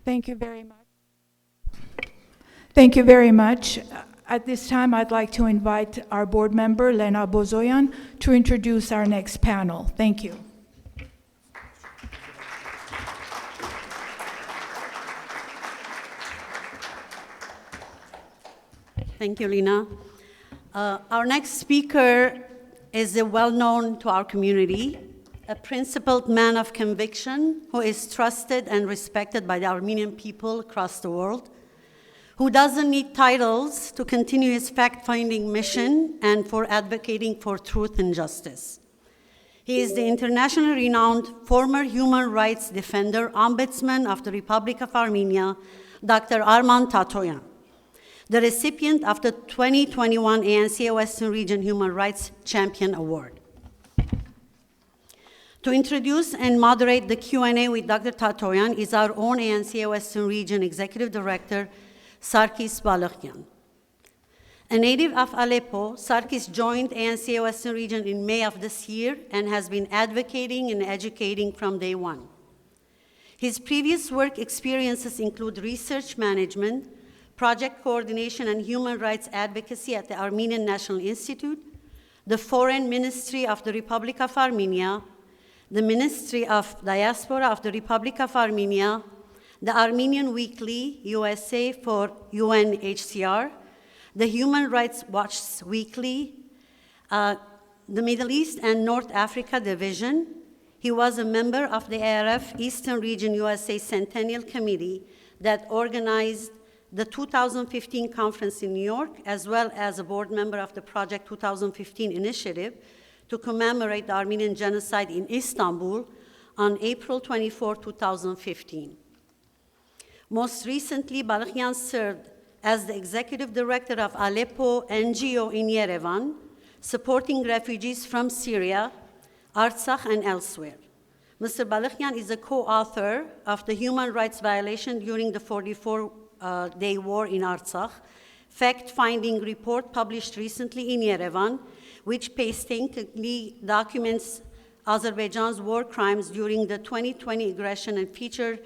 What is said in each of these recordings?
Thank you very much. Thank you very much. At this time, I'd like to invite our board member, Lena Bozoyan, to introduce our next panel. Thank you. Thank you, Lena. Our next speaker is well-known to our community, a principled man of conviction who is trusted and respected by the Armenian people across the world, who doesn't need titles to continue his fact-finding mission and for advocating for truth and justice. He is the internationally renowned former human rights defender, ombudsman of the Republic of Armenia, Dr. Arman Tatoyan, the recipient of the 2021 ANCA Western Region Human Rights Champion Award. To introduce and moderate the Q&A with Dr. Tatoyan is our own ANCA Western Region Executive Director, Sarkis Balakyan. A native of Aleppo, Sarkis joined ANCA Western Region in May of this year and has been advocating and educating from day one. His previous work experiences include research management, project coordination and human rights advocacy at the Armenian National Institute, the Foreign Ministry of the Republic of Armenia, the Ministry of Diaspora of the Republic of Armenia, the Armenian Weekly, USA for UNHCR, the Human Rights Watch Weekly, the Middle East and North Africa Division. He was a member of the ARF Eastern Region USA Centennial Committee that organized the 2015 conference in New York, as well as a board member of the Project 2015 initiative to commemorate the Armenian genocide in Istanbul on April 24, 2015. Most recently, Balakyan served as the executive director of Aleppo NGO in Yerevan, supporting refugees from Syria, Artsakh, and elsewhere. Mr. Balakyan is a co-author of the Human Rights Violation During the 44-Day War in Artsakh, fact-finding report published recently in Yerevan, which painstakingly documents Azerbaijan's war crimes during the 2020 aggression and featured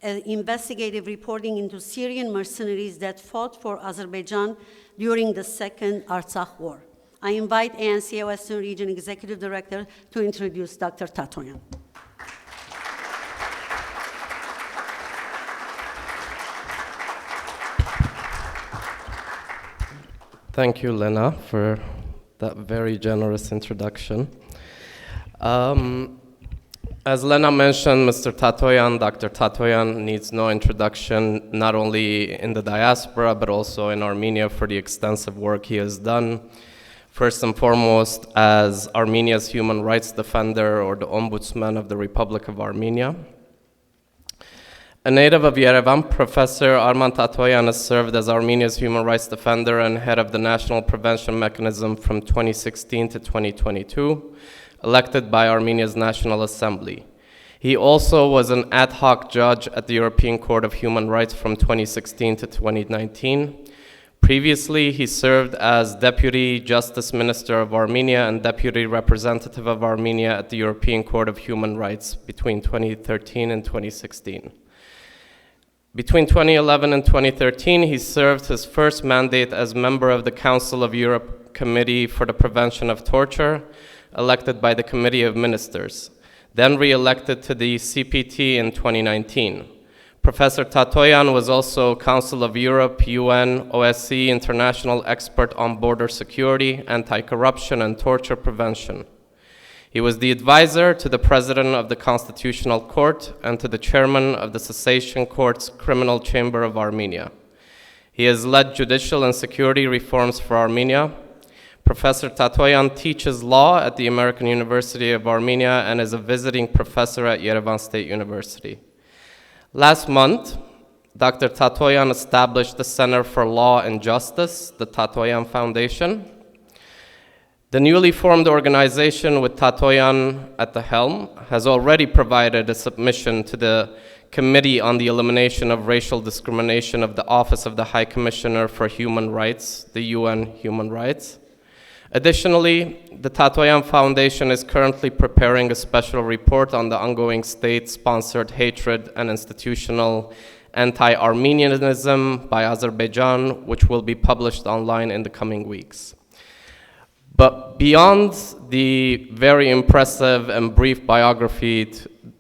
investigative reporting into Syrian mercenaries that fought for Azerbaijan during the Second Artsakh War. I invite ANCA Western Region Executive Director to introduce Dr. Tatoyan. Thank you, Lena, for that very generous introduction. As Lena mentioned, Mr. Tatoyan, Dr. Tatoyan needs no introduction, not only in the diaspora, but also in Armenia for the extensive work he has done. First and foremost, as Armenia's human rights defender or the ombudsman of the Republic of Armenia. A native of Yerevan, Professor Arman Tatoyan has served as Armenia's human rights defender and head of the National Prevention Mechanism from 2016 to 2022, elected by Armenia's National Assembly. He also was an ad hoc judge at the European Court of Human Rights from 2016 to 2019. Previously, he served as Deputy Justice Minister of Armenia and Deputy Representative of Armenia at the European Court of Human Rights between 2013 and 2016. Between 2011 and 2013, he served his first mandate as member of the Council of Europe Committee for the Prevention of Torture, elected by the Committee of Ministers, then re-elected to the CPT in 2019. Professor Tatoyan was also Council of Europe, UN, OSCE International Expert on Border Security, Anti-Corruption, and Torture Prevention. He was the advisor to the President of the Constitutional Court and to the Chairman of the Cessation Court's Criminal Chamber of Armenia. He has led judicial and security reforms for Armenia. Professor Tatoyan teaches law at the American University of Armenia and is a visiting professor at Yerevan State University. Last month, Dr. Tatoyan established the Center for Law and Justice, the Tatoyan Foundation. The newly formed organization with Tatoyan at the helm has already provided a submission to the Committee on the Elimination of Racial Discrimination of the Office of the High Commissioner for Human Rights, the UN Human Rights. Additionally, the Tatoyan Foundation is currently preparing a special report on the ongoing state-sponsored hatred and institutional Anti-Armenianism by Azerbaijan, which will be published online in the coming weeks. But beyond the very impressive and brief biography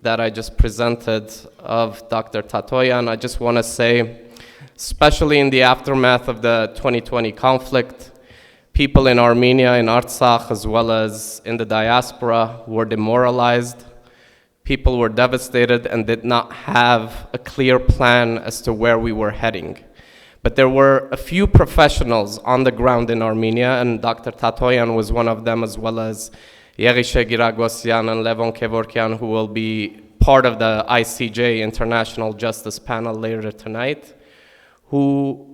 that I just presented of Dr. Tatoyan, I just want to say, especially in the aftermath of the 2020 conflict, people in Armenia, in Artsakh, as well as in the diaspora, were demoralized. People were devastated and did not have a clear plan as to where we were heading. But there were a few professionals on the ground in Armenia, and Dr. Tatoyan was one of them, as well as Yerishe Giragosyan and Levon Kevorkian, who will be part of the ICJ International Justice Panel later tonight, who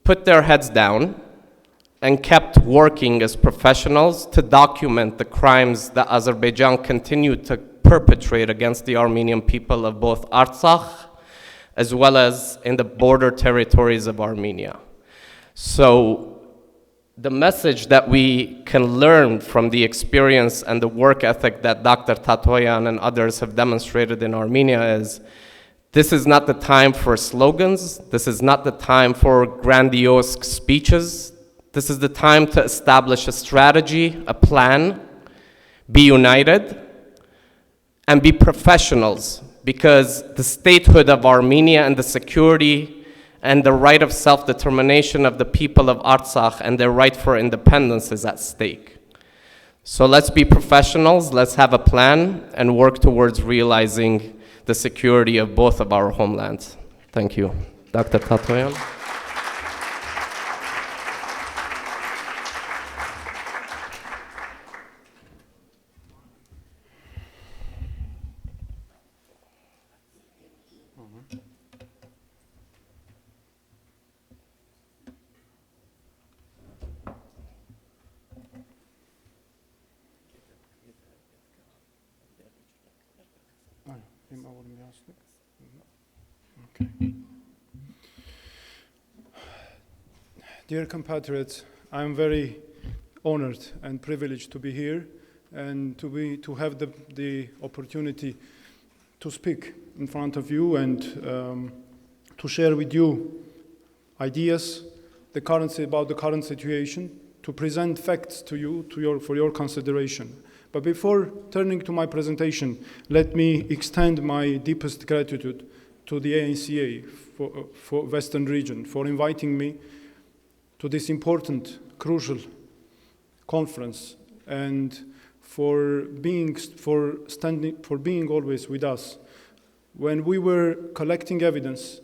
put their heads down and kept working as professionals to document the crimes that Azerbaijan continued to perpetrate against the Armenian people of both Artsakh as well as in the border territories of Armenia. So the message that we can learn from the experience and the work ethic that Dr. Tatoyan and others have demonstrated in Armenia is, this is not the time for slogans. This is not the time for grandiose speeches. This is the time to establish a strategy, a plan, be united, and be professionals, because the statehood of Armenia and the security and the right of self-determination of the people of Artsakh and their right for independence is at stake. So let's be professionals, let's have a plan, and work towards realizing the security of both of our homelands. Thank you. Dr. Tatoyan. Okay. Dear compatriots, I am very honored and privileged to be here and to have the opportunity to speak in front of you and to share with you ideas about the current situation, to present facts to you for your consideration. But before turning to my presentation, let me extend my deepest gratitude to the ANCA for Western region for inviting me to this important, crucial conference and for being always with us. When we were collecting evidence,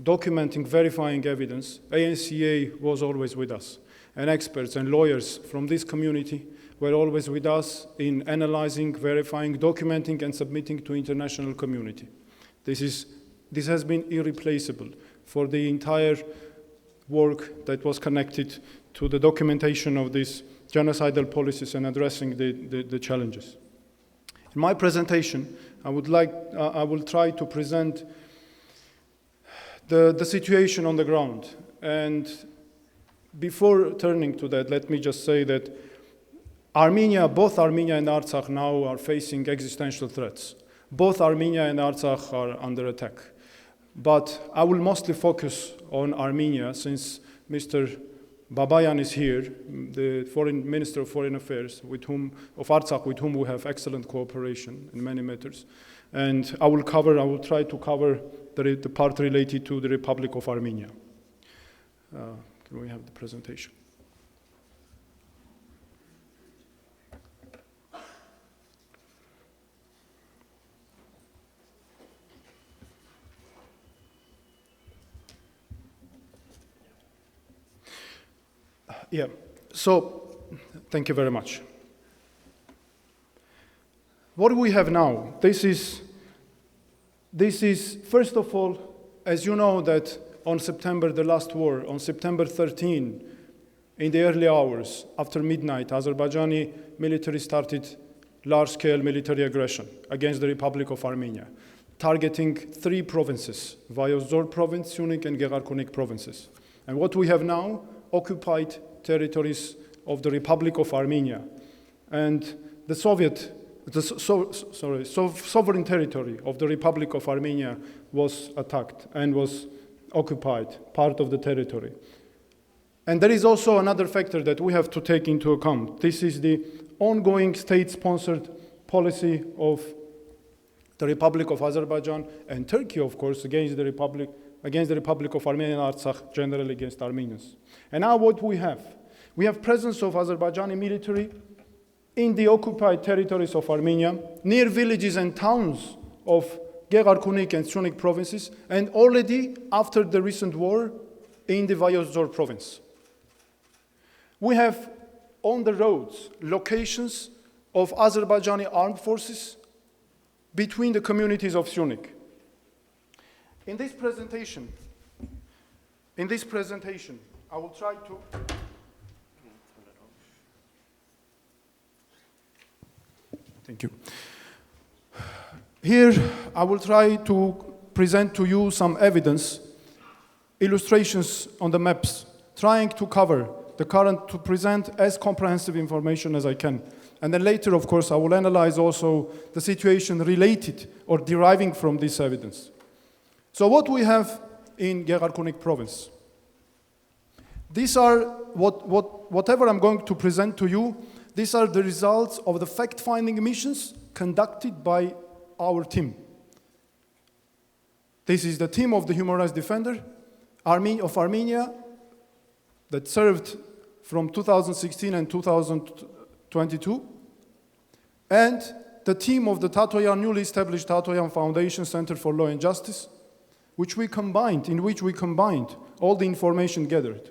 documenting, verifying evidence, ANCA was always with us. And experts and lawyers from this community were always with us in analyzing, verifying, documenting, and submitting to international community. This has been irreplaceable for the entire work that was connected to the documentation of these genocidal policies and addressing the challenges. In my presentation, I will try to present the situation on the ground. And before turning to that, let me just say that both Armenia and Artsakh now are facing existential threats. Both Armenia and Artsakh are under attack. But I will mostly focus on Armenia since Mr. Babayan is here, the Minister of Foreign Affairs of Artsakh, with whom we have excellent cooperation in many matters. And I will try to cover the part related to the Republic of Armenia. Can we have the presentation? Yeah, so thank you very much. What do we have now? This is first of all, as you know, that on the last war, on September 13, in the early hours after midnight, Azerbaijani military started large-scale military aggression against the Republic of Armenia, targeting 3 provinces, Vayozor province, Syunik, and Gegharkunik provinces. And what we have now, occupied territories of the Republic of Armenia. And the Soviet sovereign territory of the Republic of Armenia was attacked and was occupied, part of the territory. And there is also another factor that we have to take into account. This is the ongoing state-sponsored policy of the Republic of Azerbaijan and Turkey, of course, against the Republic of Armenia and Artsakh, generally against Armenians. And now what we have presence of Azerbaijani military in the occupied territories of Armenia, near villages and towns of Gegharkunik and Syunik provinces, and already after the recent war in the Vayozdzor province. We have on the roads locations of Azerbaijani armed forces between the communities of Syunik. In this presentation, I will try to Thank you. Here, I will try to present to you some evidence, illustrations on the maps, trying to cover the current, to present as comprehensive information as I can. And then later, of course, I will analyze also the situation related or deriving from this evidence. So what we have in Gegharkunik province. These are, whatever I'm going to present to you, these are the results of the fact-finding missions conducted by our team. This is the team of the Human Rights Defender of Armenia that served from 2016 and 2022, and the team of the newly established Tatoyan Foundation Center for Law and Justice, in which we combined all the information gathered.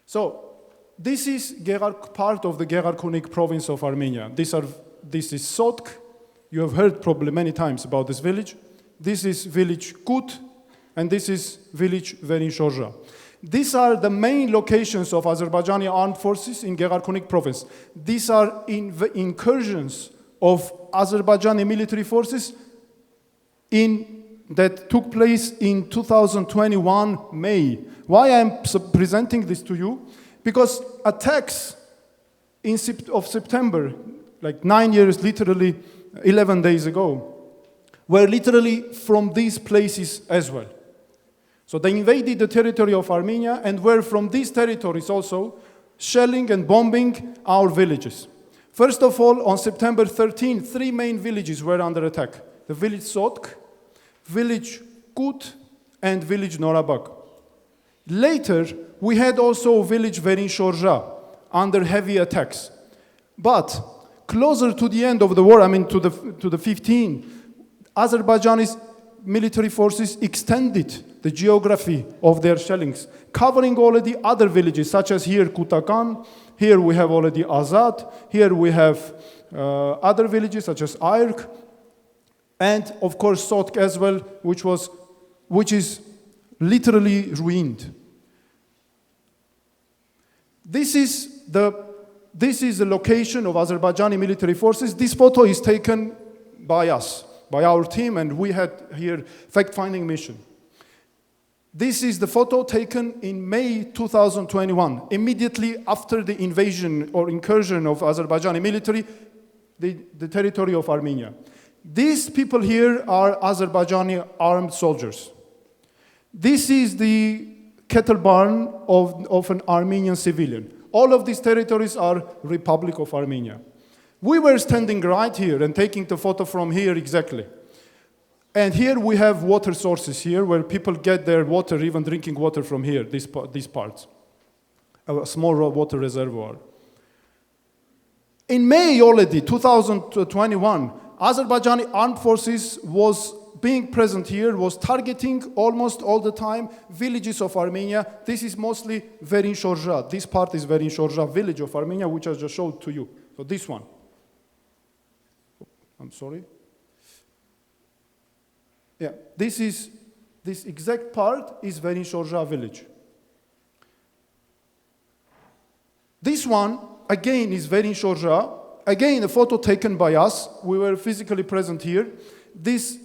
So, this is part of the Gegharkunik province of Armenia. This is Sotk. You have heard probably many times about this village. This is village Kut, and this is village Verin-Shorja. These are the main locations of Azerbaijani armed forces in Gegharkunik province. These are incursions of Azerbaijani military forces that took place in 2021 May. Why I'm presenting this to you? Because attacks of September, like 9 years, literally 11 days ago, were literally from these places as well. So they invaded the territory of Armenia and were from these territories also shelling and bombing our villages. First of all, on September 13, 3 main villages were under attack. The village Sotk, village Kut, and village Norabag. Later, we had also village Verin-Shorja under heavy attacks. But closer to the end of the war, to the 15, Azerbaijani's military forces extended the geography of their shellings, covering already other villages, such as here Kutakan, here we have already Azad, here we have other villages such as Ayrk, and of course Sotk as well, which is literally ruined. This is the location of Azerbaijani military forces. This photo is taken by us, by our team, and we had here fact-finding mission. This is the photo taken in May 2021, immediately after the invasion or incursion of Azerbaijani military, the territory of Armenia. These people here are Azerbaijani armed soldiers. This is the cattle barn of an Armenian civilian. All of these territories are Republic of Armenia. We were standing right here and taking the photo from here exactly. And here we have water sources here where people get their water, even drinking water from here, these parts. A small water reservoir. In May already, 2021, Azerbaijani armed forces was being present here, was targeting almost all the time villages of Armenia. This is mostly Verin-Shorja. This part is Verin-Shorja village of Armenia, which I just showed to you. So this one. I'm sorry. Yeah, this exact part is Verin-Shorja village. This one, again, is Verin-Shorja. Again, a photo taken by us. We were physically present here. This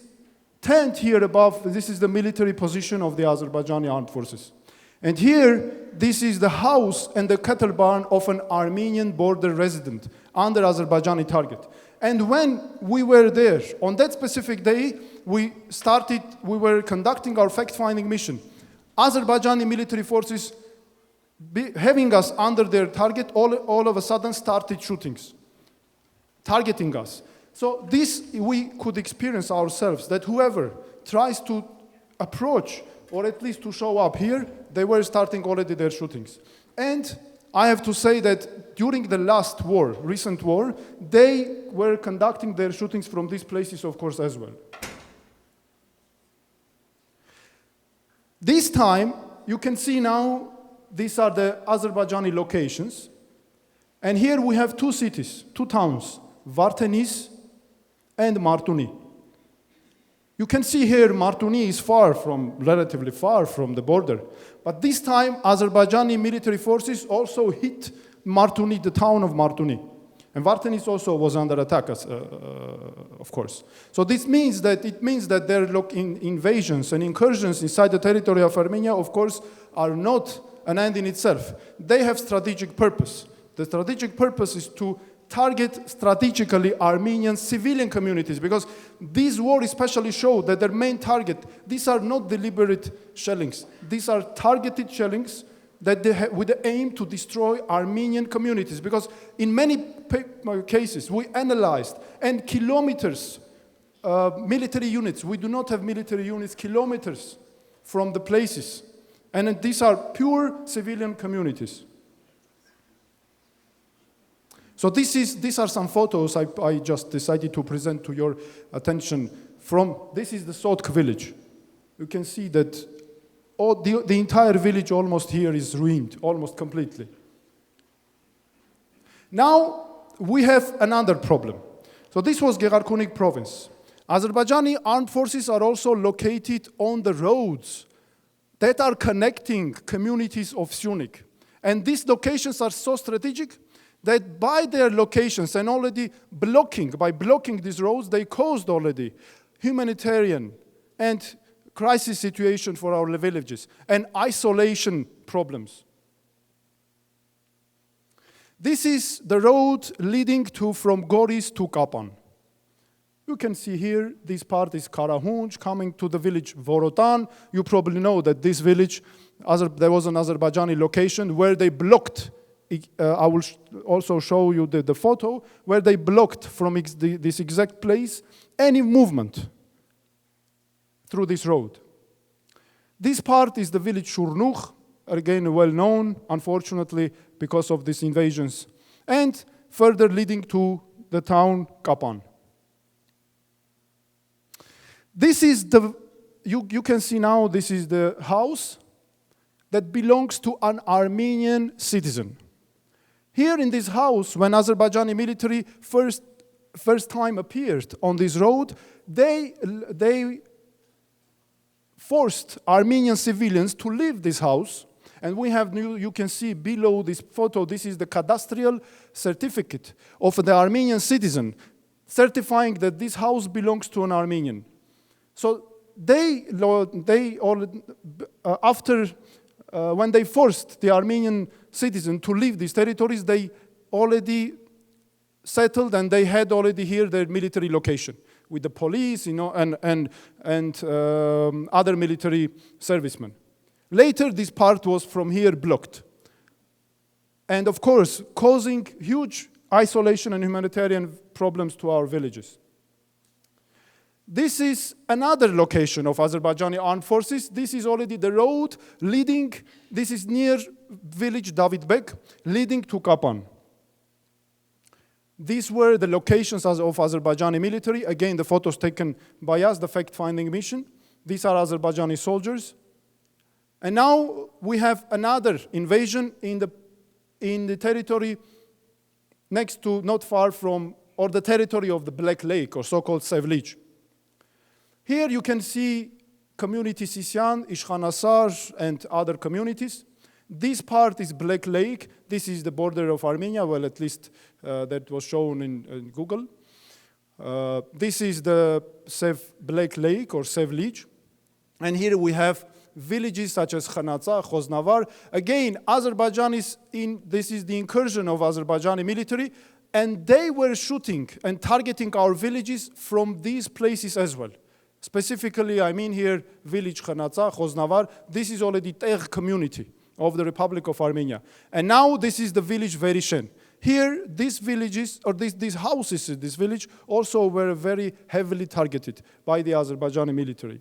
tent here above, this is the military position of the Azerbaijani armed forces. And here, this is the house and the cattle barn of an Armenian border resident under Azerbaijani target. And when we were there, on that specific day, we were conducting our fact-finding mission. Azerbaijani military forces, having us under their target, all of a sudden started shootings, targeting us. So this we could experience ourselves, that whoever tries to approach, or at least to show up here, they were starting already their shootings. And I have to say that during the last war, recent war, they were conducting their shootings from these places, of course, as well. This time, you can see now, these are the Azerbaijani locations. And here we have two cities, two towns, Varteniz and Martuni. You can see here Martuni is relatively far from the border. But this time, Azerbaijani military forces also hit Martuni, the town of Martuni. And Varteniz also was under attack, of course. So this means that their invasions and incursions inside the territory of Armenia, of course, are not an end in itself. They have strategic purpose. The strategic purpose is to target strategically Armenian civilian communities, because this war especially showed that their main target, these are not deliberate shellings. These are targeted shellings that with the aim to destroy Armenian communities, because in many cases we analyzed, and kilometers, military units, we do not have military units kilometers from the places, and these are pure civilian communities. So these are some photos I just decided to present to your attention this is the Sotk village. You can see that the entire village almost here is ruined, almost completely. Now we have another problem. So this was Gegharkunik province. Azerbaijani armed forces are also located on the roads that are connecting communities of Syunik. And these locations are so strategic that by their locations and already by blocking these roads, they caused already humanitarian and crisis situation for our villages and isolation problems. This is the road leading from Goris to Kapan. You can see here, this part is Karahunj, coming to the village Vorotan. You probably know that this village, there was an Azerbaijani location where they blocked. I will also show you the photo where they blocked from this exact place any movement through this road. This part is the village Shurnukh, again well known, unfortunately, because of these invasions, and further leading to the town Kapan. This is you can see now, this is the house that belongs to an Armenian citizen. Here in this house, when Azerbaijani military first time appeared on this road, they forced Armenian civilians to leave this house. And we have, you can see below this photo, this is the cadastral certificate of the Armenian citizen, certifying that this house belongs to an Armenian. So when they forced the Armenian citizen to leave these territories, they already settled and they had already here their military location with the police, and other military servicemen. Later, this part was from here blocked. And of course, causing huge isolation and humanitarian problems to our villages. This is another location of Azerbaijani armed forces. This is already the road leading, this is near village Davidbek, leading to Kapan. These were the locations of Azerbaijani military. Again, the photos taken by us, the fact-finding mission. These are Azerbaijani soldiers. And now we have another invasion in the territory next to, not far from, or the territory of the Black Lake, or so-called Sevlich. Here you can see community Sisyan, Ishkhanasar, and other communities. This part is Black Lake. This is the border of Armenia, well, at least that was shown in Google. This is the Sev Black Lake or Sev Lich. And here we have villages such as Khanatsa, Khoznavar. Again, Azerbaijan is this is the incursion of Azerbaijani military, and they were shooting and targeting our villages from these places as well. Specifically, I mean here, village Khanatsa, Khoznavar. This is already Terg community of the Republic of Armenia. And now this is the village Verishen. Here, these villages, or these houses in this village, also were very heavily targeted by the Azerbaijani military.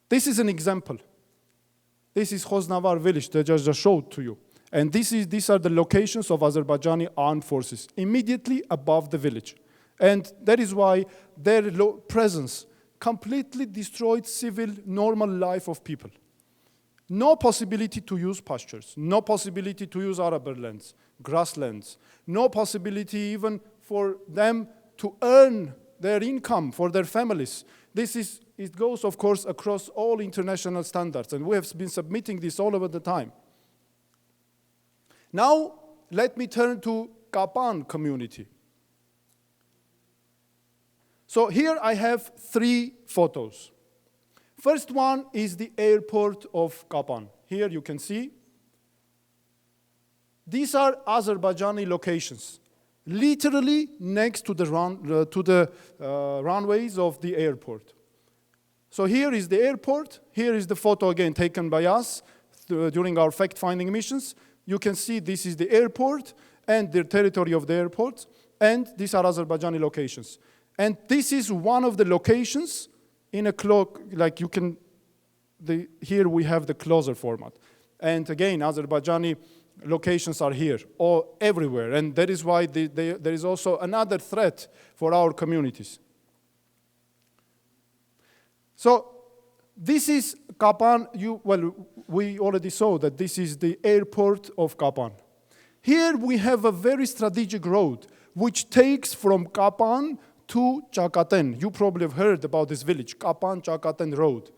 This is an example. This is Khoznavar village that I just showed to you. And these are the locations of Azerbaijani armed forces, immediately above the village. And that is why their presence completely destroyed civil, normal life of people. No possibility to use pastures, no possibility to use arable lands, grasslands, no possibility even for them to earn their income for their families. It goes, of course, across all international standards, and we have been submitting this all over the time. Now, let me turn to Kapan community. So here I have 3 photos. First one is the airport of Kapan. Here you can see. These are Azerbaijani locations, literally next to the runways of the airport. So here is the airport. Here is the photo again taken by us during our fact-finding missions. You can see this is the airport and the territory of the airport, and these are Azerbaijani locations. And this is one of the locations in a like you can, here we have the closer format. And again, Azerbaijani locations are here, or everywhere, and that is why there is also another threat for our communities. So this is Kapan. We already saw that this is the airport of Kapan. Here we have a very strategic road which takes from Kapan to Chakaten. You probably have heard about this village, Kapan-Chakaten Road.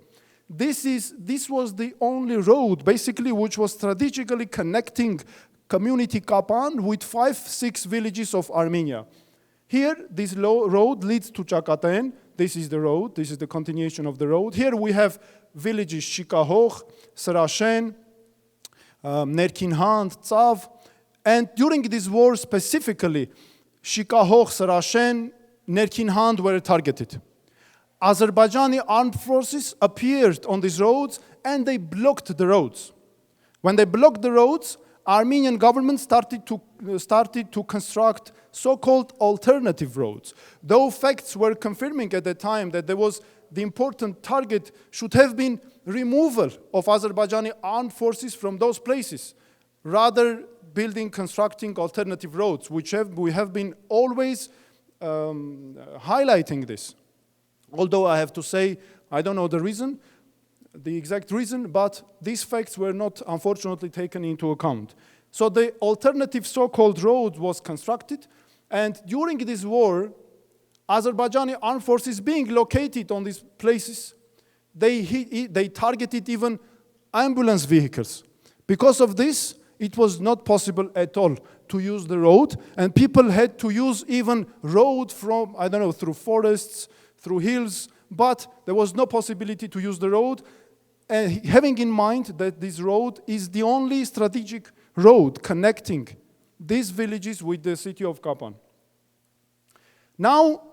This was the only road, basically, which was strategically connecting community Kapan with 5-6 villages of Armenia. Here, this road leads to Chakaten. This is the road. This is the continuation of the road. Here we have villages Shikahokh, Sarashen, Nerkinhand, Tsav. And during this war specifically, Shikahokh, Sarashen, Nerkinhand were targeted. Azerbaijani armed forces appeared on these roads and they blocked the roads. When they blocked the roads, Armenian government started to construct so-called alternative roads. Though facts were confirming at the time that there was the important target should have been removal of Azerbaijani armed forces from those places, rather constructing alternative roads, which we have been always highlighting this. Although I have to say, I don't know the exact reason, but these facts were not, unfortunately, taken into account. So the alternative so-called road was constructed, and during this war, Azerbaijani armed forces being located on these places, they targeted even ambulance vehicles. Because of this, it was not possible at all to use the road, and people had to use even road from, through forests, through hills, but there was no possibility to use the road. And having in mind that this road is the only strategic road connecting these villages with the city of Kapan. Now,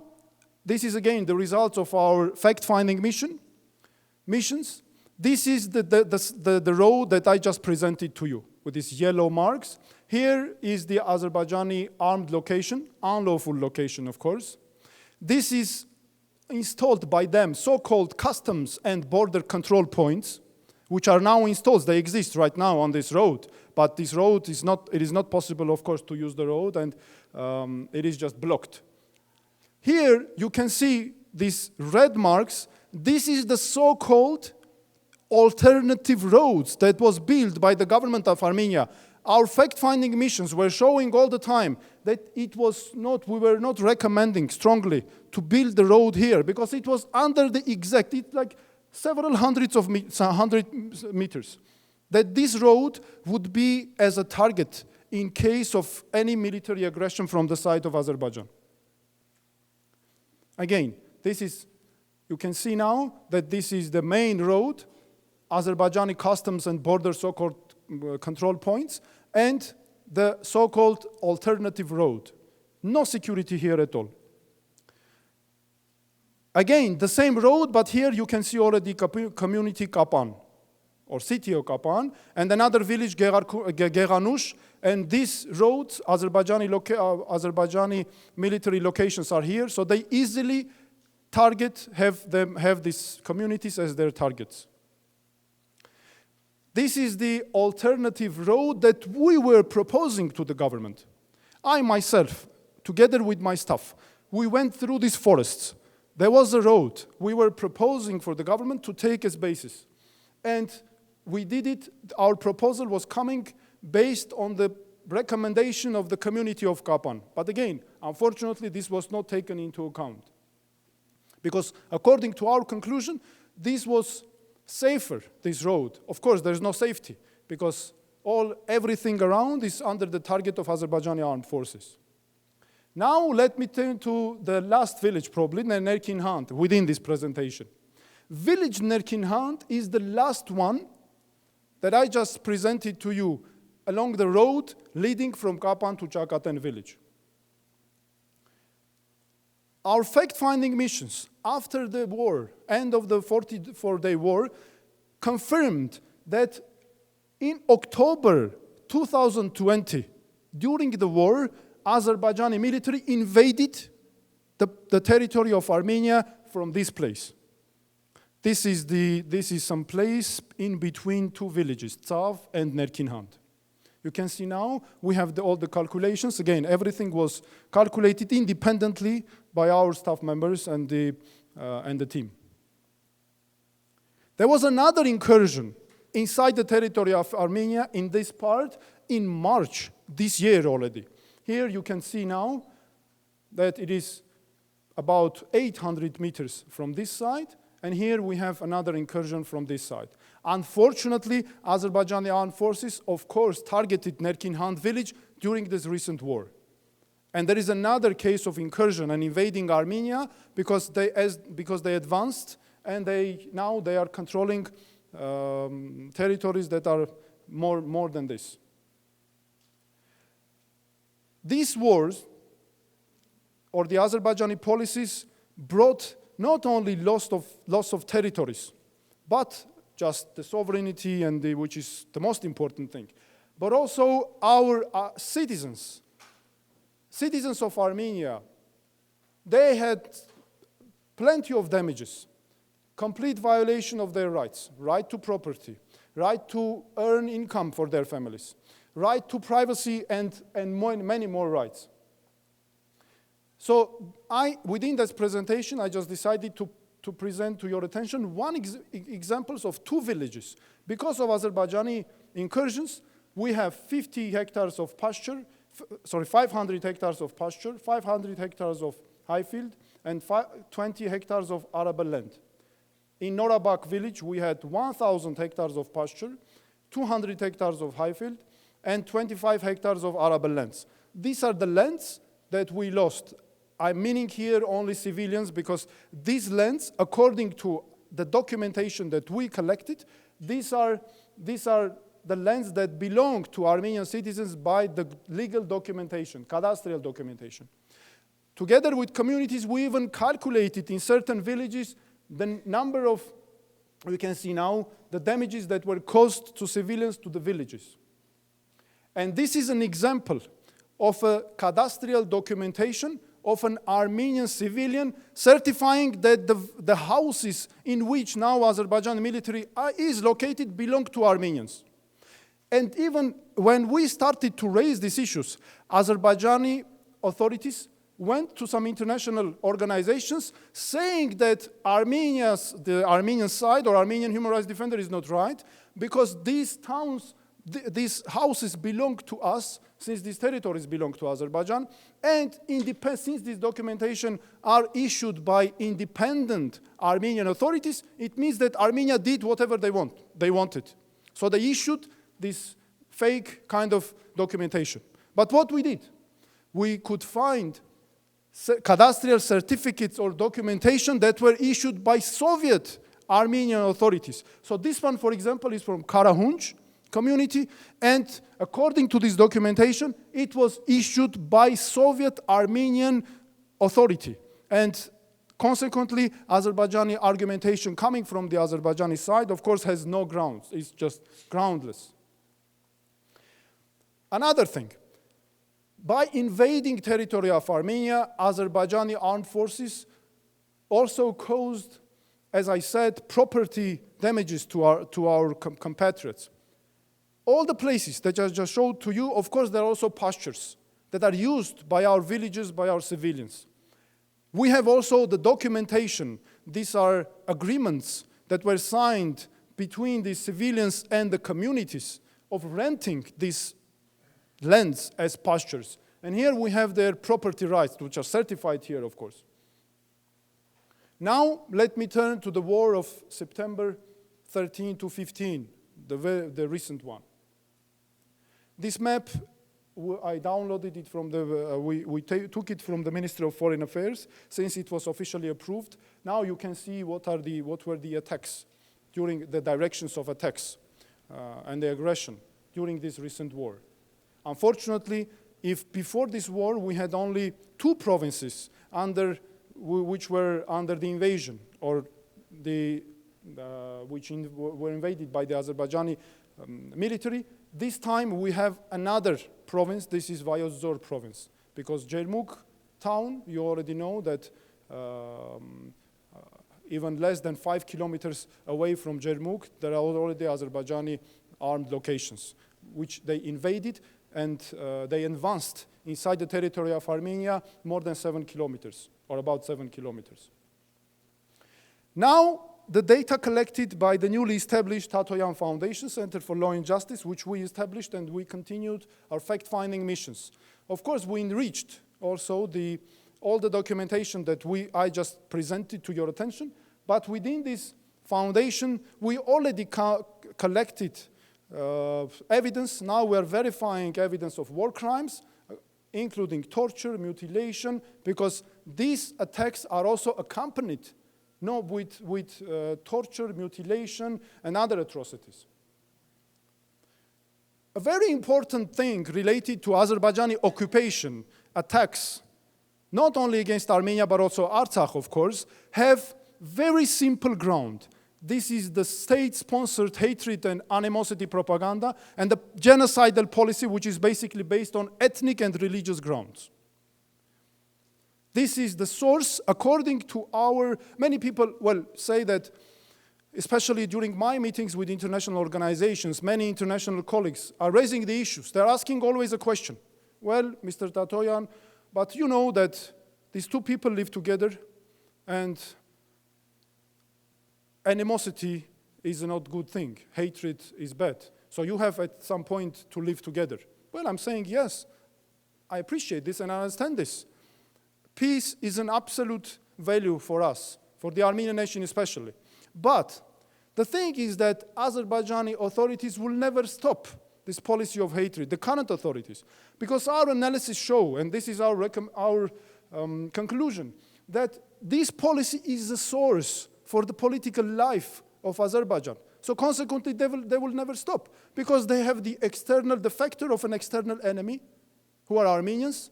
this is again the results of our fact-finding missions. This is the road that I just presented to you with these yellow marks. Here is the Azerbaijani armed location, unlawful location, of course. This is installed by them, so-called customs and border control points, which are now installed. They exist right now on this road, but this road is not possible, of course, to use the road, and it is just blocked. Here you can see these red marks. This is the so-called alternative roads that was built by the government of Armenia. Our fact-finding missions were showing all the time that we were not recommending strongly to build the road here because it was under the exact, like several hundred meters, that this road would be as a target in case of any military aggression from the side of Azerbaijan. Again, you can see now that this is the main road, Azerbaijani customs and border so-called control points, and the so-called alternative road. No security here at all. Again, the same road, but here you can see already community Kapan, or city of Kapan, and another village, Geranush, and these roads, Azerbaijani military locations are here, so they easily have these communities as their targets. This is the alternative road that we were proposing to the government. I myself, together with my staff, we went through these forests. There was a road we were proposing for the government to take as basis. And we did it, our proposal was coming based on the recommendation of the community of Kapan. But again, unfortunately, this was not taken into account. Because according to our conclusion, this was safer, this road. Of course, there's no safety, because everything around is under the target of Azerbaijani armed forces. Now let me turn to the last village, probably, Nerkinhand, within this presentation. Village Nerkinhand is the last one that I just presented to you along the road leading from Kapan to Chakaten village. Our fact-finding missions after the war, end of the 44-day war, confirmed that in October 2020, during the war, Azerbaijani military invaded the territory of Armenia from this place. This is some place in between two villages, Tsav and Nerkinhand. You can see now we have all the calculations. Again, everything was calculated independently by our staff members and the team. There was another incursion inside the territory of Armenia in this part in March this year already. Here you can see now that it is about 800 meters from this side, and here we have another incursion from this side. Unfortunately, Azerbaijani armed forces, of course, targeted Nerkinhand village during this recent war. And there is another case of incursion and invading Armenia because they advanced, and now they are controlling territories that are more than this. These wars, or the Azerbaijani policies, brought not only loss of territories, but just the sovereignty, which is the most important thing, but also our citizens of Armenia, they had plenty of damages, complete violation of their rights, right to property, right to earn income for their families, right to privacy, and many more rights. So within this presentation, I just decided to present to your attention examples of two villages. Because of Azerbaijani incursions, we have 50 hectares of pasture, 500 hectares of pasture, 500 hectares of high field, and 20 hectares of arable land. In Norabak village, we had 1,000 hectares of pasture, 200 hectares of high field, and 25 hectares of arable lands. These are the lands that we lost. I'm meaning here only civilians, because these lands, according to the documentation that we collected, these are the lands that belong to Armenian citizens by the legal documentation, cadastral documentation. Together with communities, we even calculated in certain villages the number of, we can see now, the damages that were caused to civilians to the villages. And this is an example of a cadastral documentation of an Armenian civilian certifying that the houses in which now Azerbaijan military is located belong to Armenians. And even when we started to raise these issues, Azerbaijani authorities went to some international organizations saying that the Armenian side or Armenian human rights defender is not right, because these towns, these houses belong to us, since these territories belong to Azerbaijan, and since this documentation are issued by independent Armenian authorities, it means that Armenia did whatever they wanted. So they issued this fake kind of documentation. But what we did, we could find cadastral certificates or documentation that were issued by Soviet Armenian authorities. So this one, for example, is from Karahunj community, and according to this documentation, it was issued by Soviet Armenian authority. And consequently, Azerbaijani argumentation coming from the Azerbaijani side, of course, has no grounds. It's just groundless. Another thing, by invading territory of Armenia, Azerbaijani armed forces also caused, as I said, property damages to our compatriots. All the places that I just showed to you, of course, there are also pastures that are used by our villagers, by our civilians. We have also the documentation. These are agreements that were signed between the civilians and the communities of renting these lands as pastures. And here we have their property rights, which are certified here, of course. Now, let me turn to the war of September 13 to 15, the recent one. This map, I downloaded it from we took it from the Ministry of Foreign Affairs, since it was officially approved. Now you can see what were the attacks, during the directions of attacks and the aggression during this recent war. Unfortunately, if before this war we had only 2 provinces which were under the invasion, or which were invaded by the Azerbaijani military, this time we have another province. This is Vayazor province, because Jermuk town, you already know that even less than 5 kilometers away from Jermuk, there are already Azerbaijani armed locations, which they invaded, and they advanced inside the territory of Armenia more than 7 kilometers, or about 7 kilometers. Now, the data collected by the newly established Tatoyan Foundation Center for Law and Justice, which we established, and we continued our fact-finding missions. Of course, we enriched also all the documentation that I just presented to your attention, but within this foundation, we already collected evidence. Now we are verifying evidence of war crimes, including torture, mutilation, because these attacks are also accompanied with torture, mutilation, and other atrocities. A very important thing related to Azerbaijani occupation attacks, not only against Armenia, but also Artsakh, of course, have very simple ground. This is the state-sponsored hatred and animosity propaganda, and the genocidal policy, which is basically based on ethnic and religious grounds. This is the source, according to many people say that, especially during my meetings with international organizations, many international colleagues are raising the issues. They're asking always a question. Well, Mr. Tatoyan, but you know that these 2 people live together, and animosity is not a good thing. Hatred is bad. So you have at some point to live together. Well, I'm saying yes, I appreciate this and I understand this. Peace is an absolute value for us, for the Armenian nation especially. But the thing is that Azerbaijani authorities will never stop this policy of hatred, the current authorities, because our analysis show, and this is our conclusion, that this policy is the source for the political life of Azerbaijan. So consequently, they will never stop, because they have the factor of an external enemy, who are Armenians.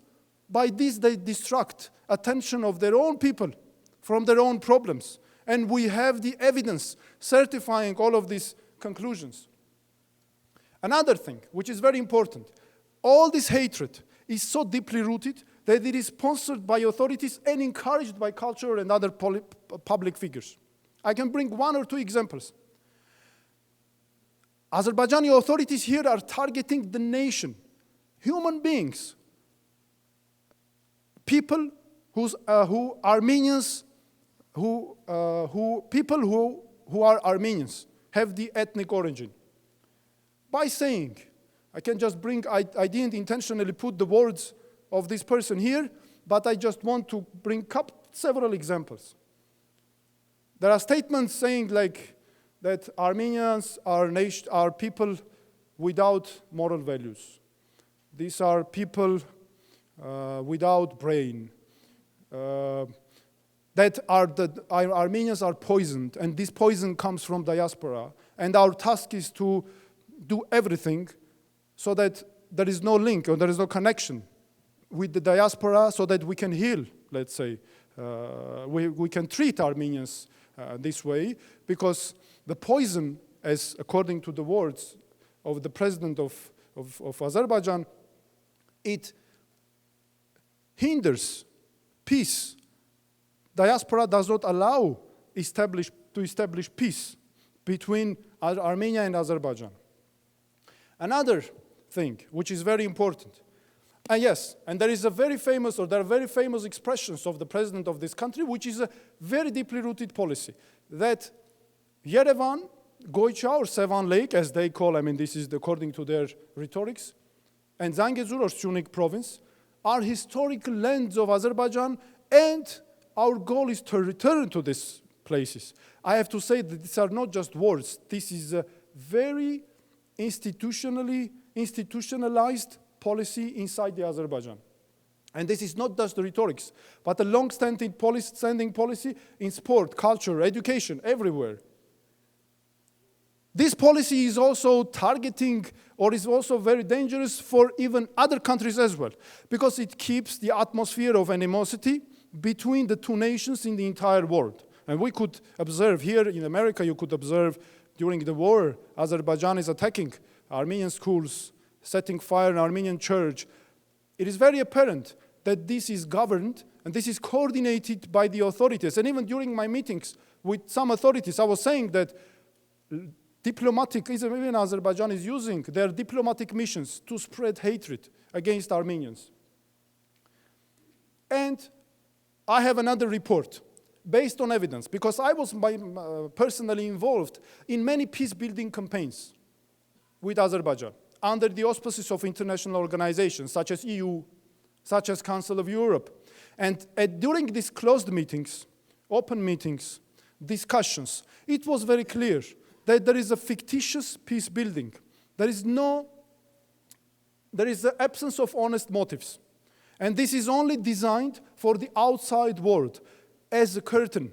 By this, they distract attention of their own people from their own problems. And we have the evidence certifying all of these conclusions. Another thing, which is very important, all this hatred is so deeply rooted that it is sponsored by authorities and encouraged by culture and other public figures. I can bring 1 or 2 examples. Azerbaijani authorities here are targeting the nation, human beings, people who Armenians, people who are Armenians, have the ethnic origin. By saying, I didn't intentionally put the words of this person here, but I just want to bring up several examples. There are statements saying that Armenians are people without moral values. These are people without brain. that Armenians are poisoned, and this poison comes from diaspora. And our task is to do everything so that there is no link or there is no connection with the diaspora so that we can heal, let's say. We can treat Armenians this way, because the poison, as according to the words of the president of Azerbaijan, it hinders peace. Diaspora does not allow to establish peace between Armenia and Azerbaijan. Another thing, which is very important, and yes, and there are very famous expressions of the president of this country, which is a very deeply rooted policy, that Yerevan, Goycha, or Sevan Lake, as they call, I mean, this is according to their rhetorics, and Zangezur, or Syunik province, are historical lands of Azerbaijan, and our goal is to return to these places. I have to say that these are not just words. This is a very institutionalized policy inside the Azerbaijan. And this is not just the rhetorics, but a long-standing policy in sport, culture, education, everywhere. This policy is also targeting, or is also very dangerous for even other countries as well, because it keeps the atmosphere of animosity between the two nations in the entire world. And we could observe here in America, you could observe during the war, Azerbaijan is attacking Armenian schools, setting fire in Armenian church. It is very apparent that this is governed and this is coordinated by the authorities. And even during my meetings with some authorities, I was saying that even Azerbaijan is using their diplomatic missions to spread hatred against Armenians. And I have another report based on evidence, because I was personally involved in many peace-building campaigns with Azerbaijan under the auspices of international organizations such as EU, such as Council of Europe. And during these closed meetings, open meetings, discussions, it was very clear that there is a fictitious peace building. There is the absence of honest motives. And this is only designed for the outside world as a curtain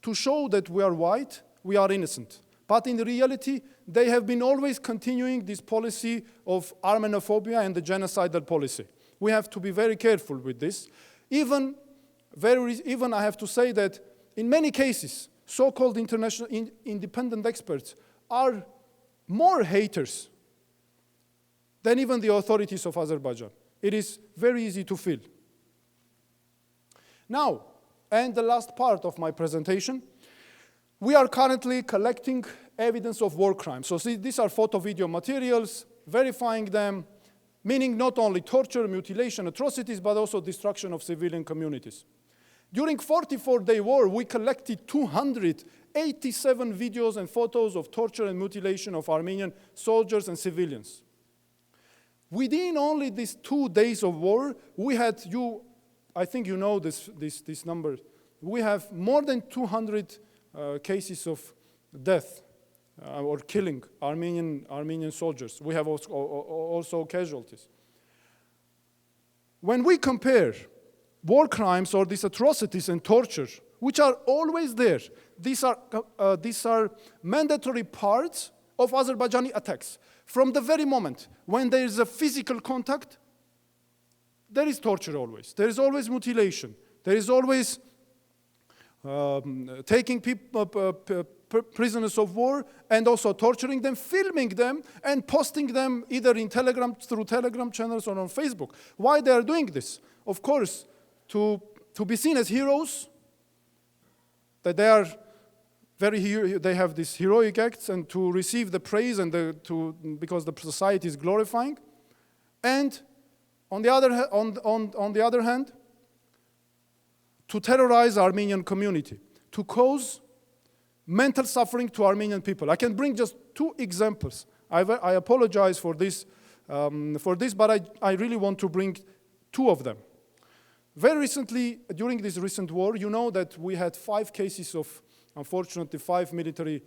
to show that we are white, we are innocent. But in reality, they have been always continuing this policy of Armenophobia and the genocidal policy. We have to be very careful with this. Even I have to say that in many cases, so-called international independent experts are more haters than even the authorities of Azerbaijan. It is very easy to feel. Now, and the last part of my presentation, we are currently collecting evidence of war crimes. So see, these are photo-video materials, verifying them, meaning not only torture, mutilation, atrocities, but also destruction of civilian communities. During 44-day war, we collected 287 videos and photos of torture and mutilation of Armenian soldiers and civilians. Within only these 2 days of war, we had, I think you know this number, we have more than 200 cases of death or killing Armenian soldiers. We have also casualties. When we compare war crimes or these atrocities and torture, which are always there, these are mandatory parts of Azerbaijani attacks. From the very moment when there is a physical contact, there is torture always. There is always mutilation. There is always taking prisoners of war and also torturing them, filming them, and posting them either in through Telegram channels or on Facebook. Why they are doing this? Of course, to be seen as heroes, that they are they have these heroic acts, and to receive the praise and because the society is glorifying, and on the other hand, to terrorize Armenian community, to cause mental suffering to Armenian people. I can bring just 2 examples. I apologize for this, but I really want to bring 2 of them. Very recently, during this recent war, you know that we had 5 cases of, unfortunately, 5 military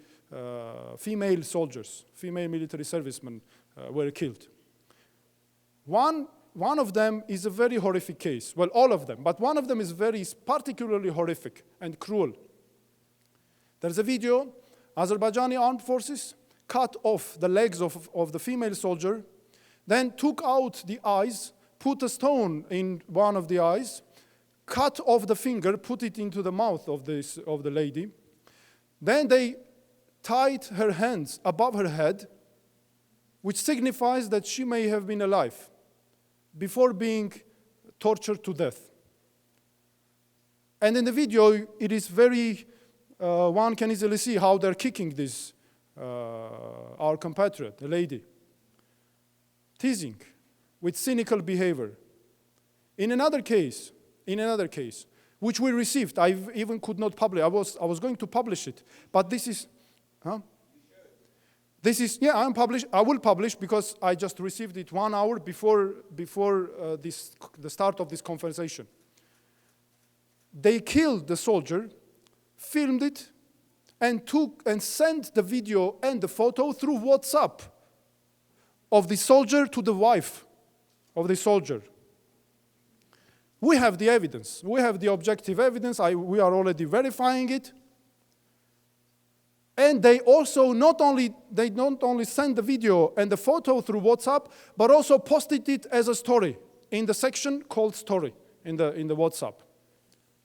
female soldiers, female military servicemen were killed. One one of them is a very horrific case. Well, all of them, but one of them is particularly horrific and cruel. There's a video, Azerbaijani armed forces cut off the legs of the female soldier, then took out the eyes, put a stone in one of the eyes, cut off the finger, put it into the mouth of the lady. Then they tied her hands above her head, which signifies that she may have been alive before being tortured to death. And in the video, it is very, one can easily see how they're kicking this, our compatriot, the lady. Teasing, with cynical behavior. In another case, which we received, I even could not publish. I was going to publish it, but this is, This is, yeah, I will publish because I just received it 1 hour before the start of this conversation. They killed the soldier, filmed it, and sent the video and the photo through WhatsApp of the soldier to the wife of the soldier. We have the evidence. We have the objective evidence. We are already verifying it. And they also not only send the video and the photo through WhatsApp, but also posted it as a story in the section called Story in the WhatsApp.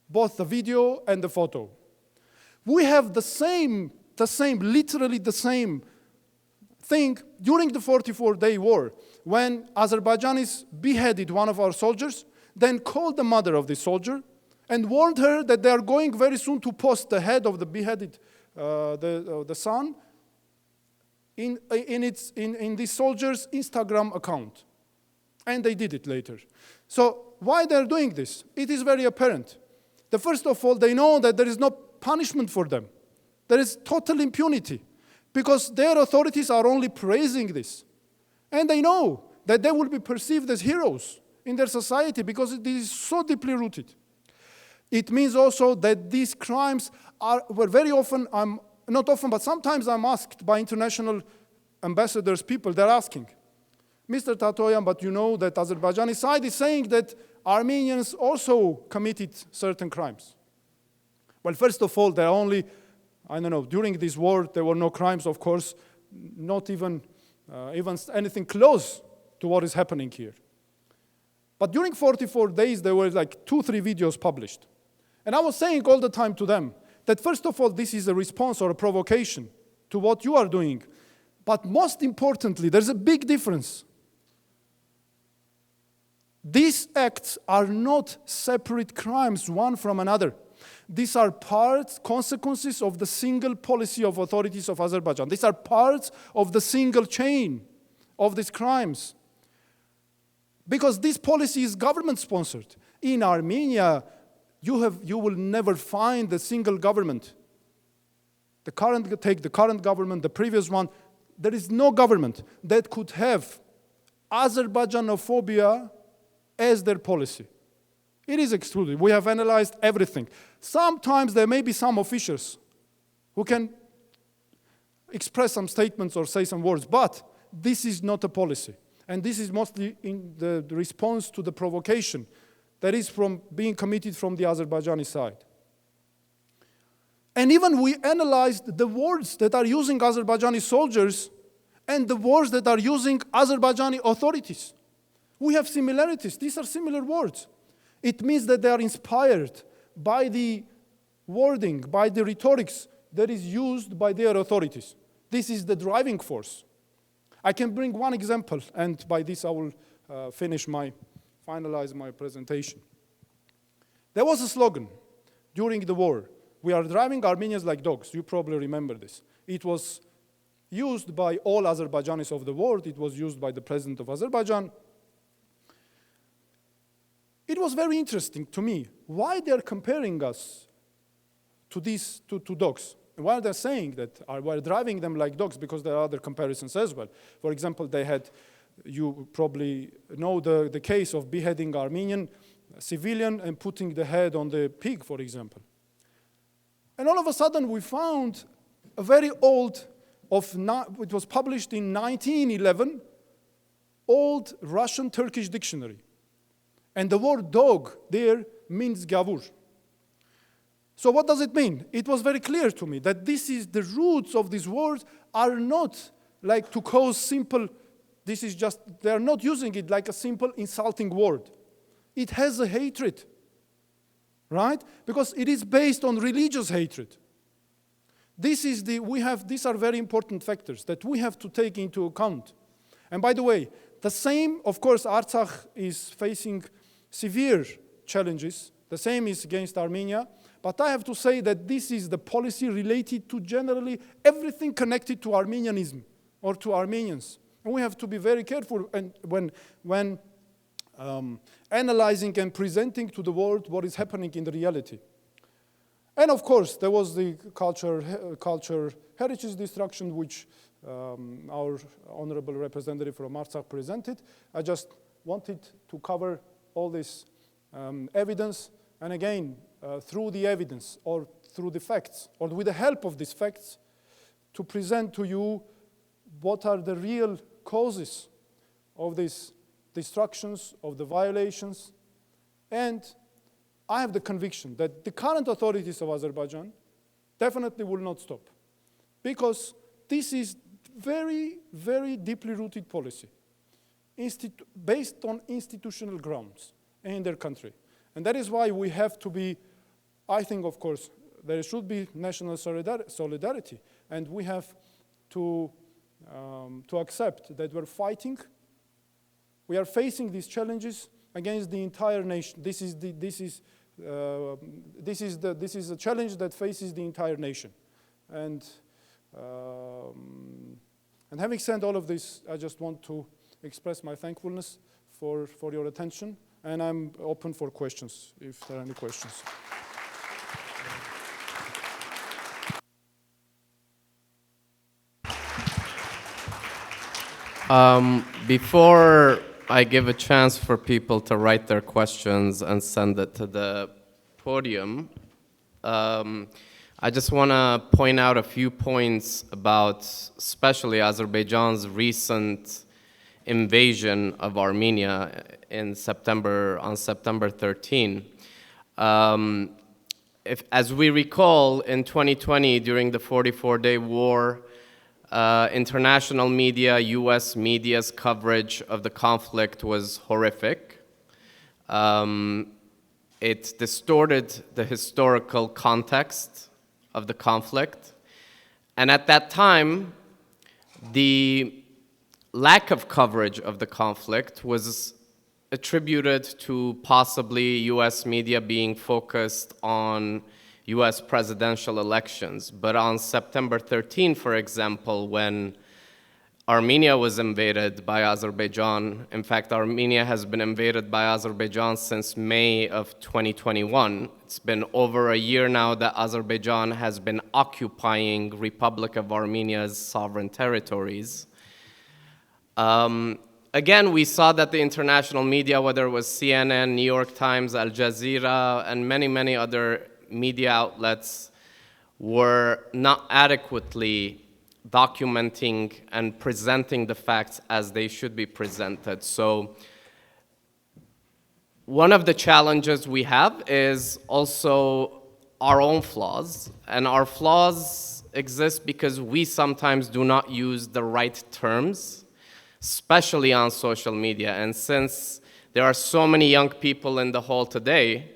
Both the video and the photo. We have literally the same thing during the 44-day war, when Azerbaijanis beheaded one of our soldiers, then called the mother of the soldier and warned her that they are going very soon to post the head of the beheaded the son in this soldier's Instagram account. And they did it later. So why they're doing this? It is very apparent. First of all, they know that there is no punishment for them. There is total impunity because their authorities are only praising this. And they know that they will be perceived as heroes in their society because it is so deeply rooted. It means also that these crimes were very often, not often, but sometimes I'm asked by international ambassadors, people, they're asking, Mr. Tatoyan, but you know that Azerbaijani side is saying that Armenians also committed certain crimes. Well, first of all, during this war, there were no crimes, of course, not even anything close to what is happening here. But during 44 days, there were like 2-3 videos published. And I was saying all the time to them that first of all, this is a response or a provocation to what you are doing. But most importantly, there's a big difference. These acts are not separate crimes, one from another. These are consequences of the single policy of authorities of Azerbaijan. These are parts of the single chain of these crimes. Because this policy is government-sponsored. In Armenia, you will never find a single government. Take the current government, the previous one. There is no government that could have Azerbaijanophobia as their policy. It is excluded. We have analyzed everything. Sometimes there may be some officials who can express some statements or say some words, but this is not a policy. And this is mostly in the response to the provocation that is from being committed from the Azerbaijani side. And even we analyzed the words that are using Azerbaijani soldiers and the words that are using Azerbaijani authorities. We have similarities. These are similar words. It means that they are inspired by the wording, by the rhetorics that is used by their authorities. This is the driving force. I can bring one example, and by this I will finalize my presentation. There was a slogan during the war, "We are driving Armenians like dogs." You probably remember this. It was used by all Azerbaijanis of the world. It was used by the president of Azerbaijan. It was very interesting to me why they're comparing us to these two dogs. Why they're saying that we're driving them like dogs, because there are other comparisons as well. For example, you probably know the case of beheading Armenian civilian and putting the head on the pig, for example. And all of a sudden we found a very old, it was published in 1911, old Russian-Turkish dictionary. And the word dog there means gavur. So what does it mean? It was very clear to me that this is the roots of these words are not like to cause simple, this is just, they are not using it like a simple insulting word. It has a hatred, right? Because it is based on religious hatred. These are very important factors that we have to take into account. And by the way, the same, of course, Artsakh is facing severe challenges. The same is against Armenia. But I have to say that this is the policy related to generally everything connected to Armenianism or to Armenians. And we have to be very careful when analyzing and presenting to the world what is happening in the reality. And of course, there was the culture heritage destruction, which our honorable representative from Artsakh presented. I just wanted to cover all this evidence, and again, through the evidence or through the facts, or with the help of these facts, to present to you what are the real causes of these destructions, of the violations. And I have the conviction that the current authorities of Azerbaijan definitely will not stop, because this is very, very deeply rooted policy based on institutional grounds in their country. And that is why we have to be, I think, of course, there should be national solidarity, and we have to accept that we're fighting. We are facing these challenges against the entire nation. This is a challenge that faces the entire nation. And having said all of this, I just want to express my thankfulness for your attention, and I'm open for questions, if there are any questions. Before I give a chance for people to write their questions and send it to the podium, I just want to point out a few points about especially Azerbaijan's recent invasion of Armenia on September 13. As we recall, in 2020, during the 44-day war, international media, US media's coverage of the conflict was horrific. It distorted the historical context of the conflict. And at that time, the lack of coverage of the conflict was attributed to possibly US media being focused on US presidential elections. But on September 13, for example, when Armenia was invaded by Azerbaijan, in fact, Armenia has been invaded by Azerbaijan since May of 2021. It's been over a year now that Azerbaijan has been occupying Republic of Armenia's sovereign territories. Again, we saw that the international media, whether it was CNN, New York Times, Al Jazeera, and many, many other media outlets, were not adequately documenting and presenting the facts as they should be presented. So one of the challenges we have is also our own flaws. And our flaws exist because we sometimes do not use the right terms, especially on social media. And since there are so many young people in the hall today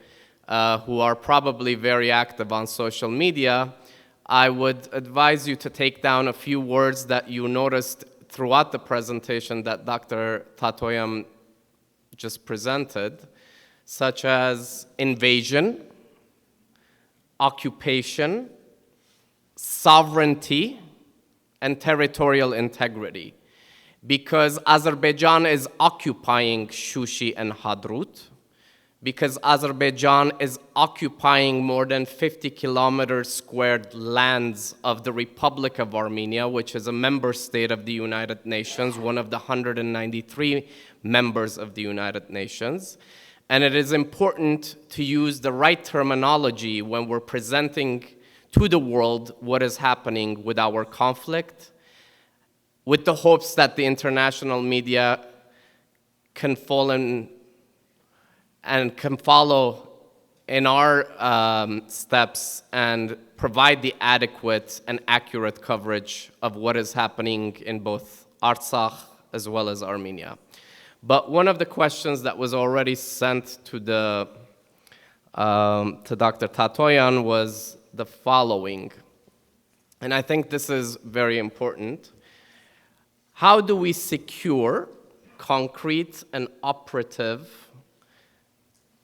who are probably very active on social media, I would advise you to take down a few words that you noticed throughout the presentation that Dr. Tatoyan just presented, such as invasion, occupation, sovereignty, and territorial integrity. Because Azerbaijan is occupying Shushi and Hadrut, because Azerbaijan is occupying more than 50 kilometers squared lands of the Republic of Armenia, which is a member state of the United Nations, one of the 193 members of the United Nations. And it is important to use the right terminology when we're presenting to the world what is happening with our conflict, with the hopes that the international media can fall in and can follow in our steps and provide the adequate and accurate coverage of what is happening in both Artsakh as well as Armenia. But one of the questions that was already sent to Dr. Tatoyan was the following, and I think this is very important. How do we secure concrete and operative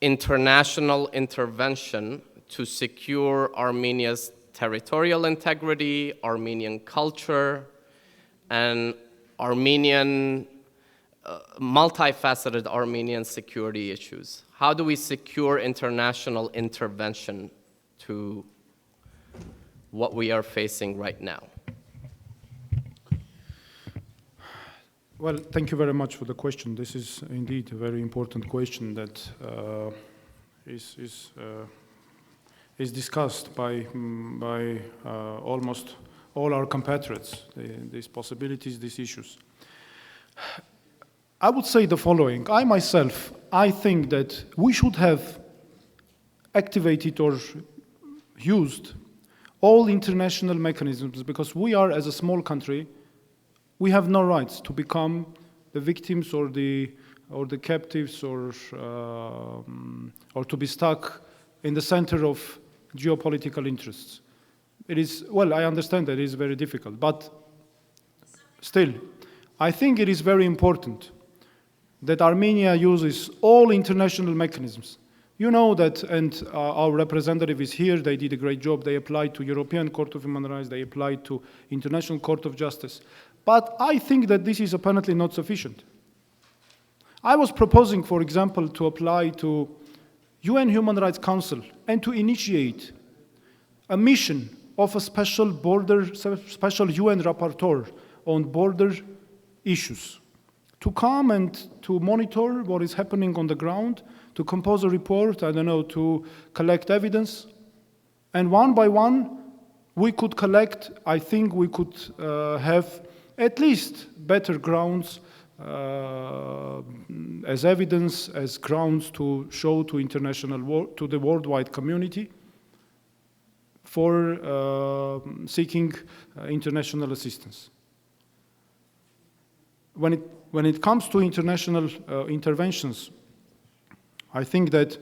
international intervention to secure Armenia's territorial integrity, Armenian culture, and multifaceted Armenian security issues? How do we secure international intervention to what we are facing right now? Well, thank you very much for the question. This is indeed a very important question that is discussed by almost all our compatriots, these possibilities, these issues. I would say the following. I think that we should have activated or used all international mechanisms, because we are, as a small country, we have no rights to become the victims or the captives or to be stuck in the center of geopolitical interests. It is, well, I understand that it is very difficult, but still, I think it is very important that Armenia uses all international mechanisms. You know that, and our representative is here, they did a great job. They applied to European Court of Human Rights, they applied to International Court of Justice. But I think that this is apparently not sufficient. I was proposing, for example, to apply to UN Human Rights Council and to initiate a mission of a special UN rapporteur on border issues to come and to monitor what is happening on the ground, to compose a report, I don't know, to collect evidence. And one by one, we could collect, I think we could have at least better grounds as evidence, as grounds to show to to the worldwide community for seeking international assistance. When it comes to international interventions, I think that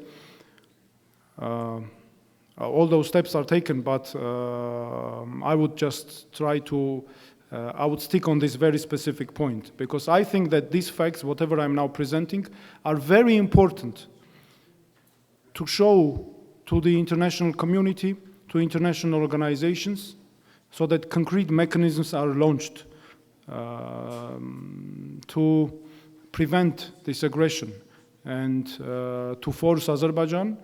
all those steps are taken, but I would just try to I would stick on this very specific point, because I think that these facts, whatever I'm now presenting, are very important to show to the international community, to international organizations, so that concrete mechanisms are launched to prevent this aggression and to force Azerbaijan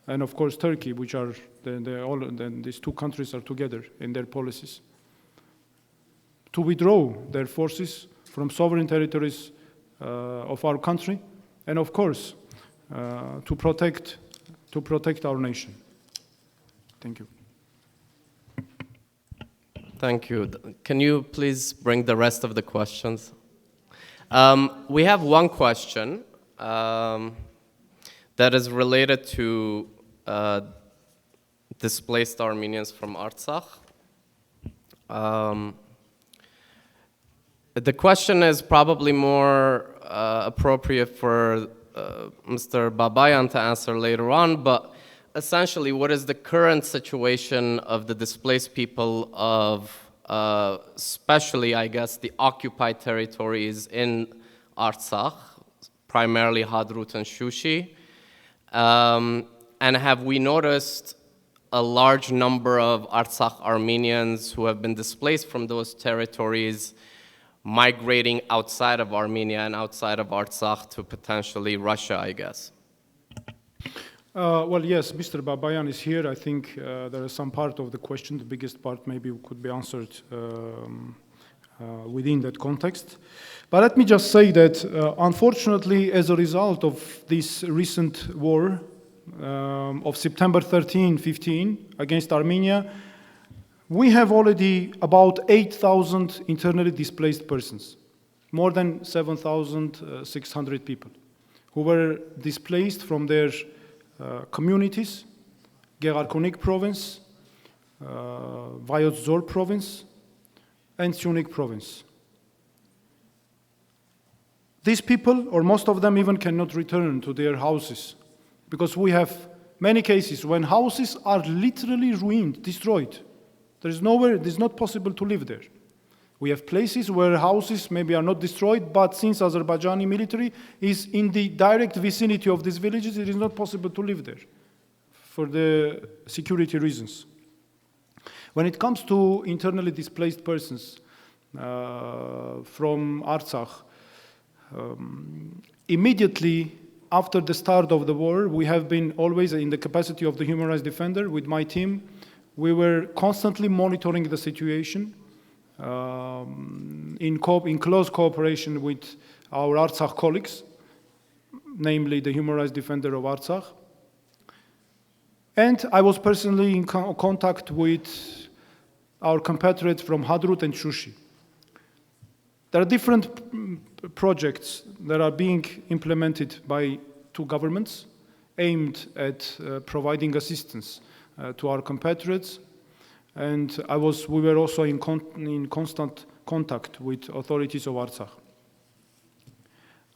and, of course, Turkey, which are these two countries are together in their policies, to withdraw their forces from sovereign territories of our country, and of course, to protect our nation. Thank you. Thank you. Can you please bring the rest of the questions? We have one question that is related to displaced Armenians from Artsakh. The question is probably more appropriate for Mr. Babayan to answer later on, but essentially, what is the current situation of the displaced people of, especially, I guess, the occupied territories in Artsakh, primarily Hadrut and Shushi? And have we noticed a large number of Artsakh Armenians who have been displaced from those territories migrating outside of Armenia and outside of Artsakh to potentially Russia, I guess? Well, yes, Mr. Babayan is here. I think there is some part of the question, the biggest part maybe could be answered within that context. But let me just say that, unfortunately, as a result of this recent war of September 13-15 against Armenia, we have already about 8,000 internally displaced persons, more than 7,600 people who were displaced from their communities, Gerarkonik province, Vayot Zor province, and Syunik province. These people, or most of them, even cannot return to their houses because we have many cases when houses are literally ruined, destroyed. There is nowhere, it is not possible to live there. We have places where houses maybe are not destroyed, but since Azerbaijani military is in the direct vicinity of these villages, it is not possible to live there for the security reasons. When it comes to internally displaced persons from Artsakh, immediately after the start of the war, we have been always in the capacity of the human rights defender with my team. We were constantly monitoring the situation in close cooperation with our Artsakh colleagues, namely the human rights defender of Artsakh. And I was personally in contact with our compatriots from Hadrut and Shushi. There are different projects that are being implemented by two governments aimed at providing assistance to our compatriots. And we were also in constant contact with authorities of Artsakh.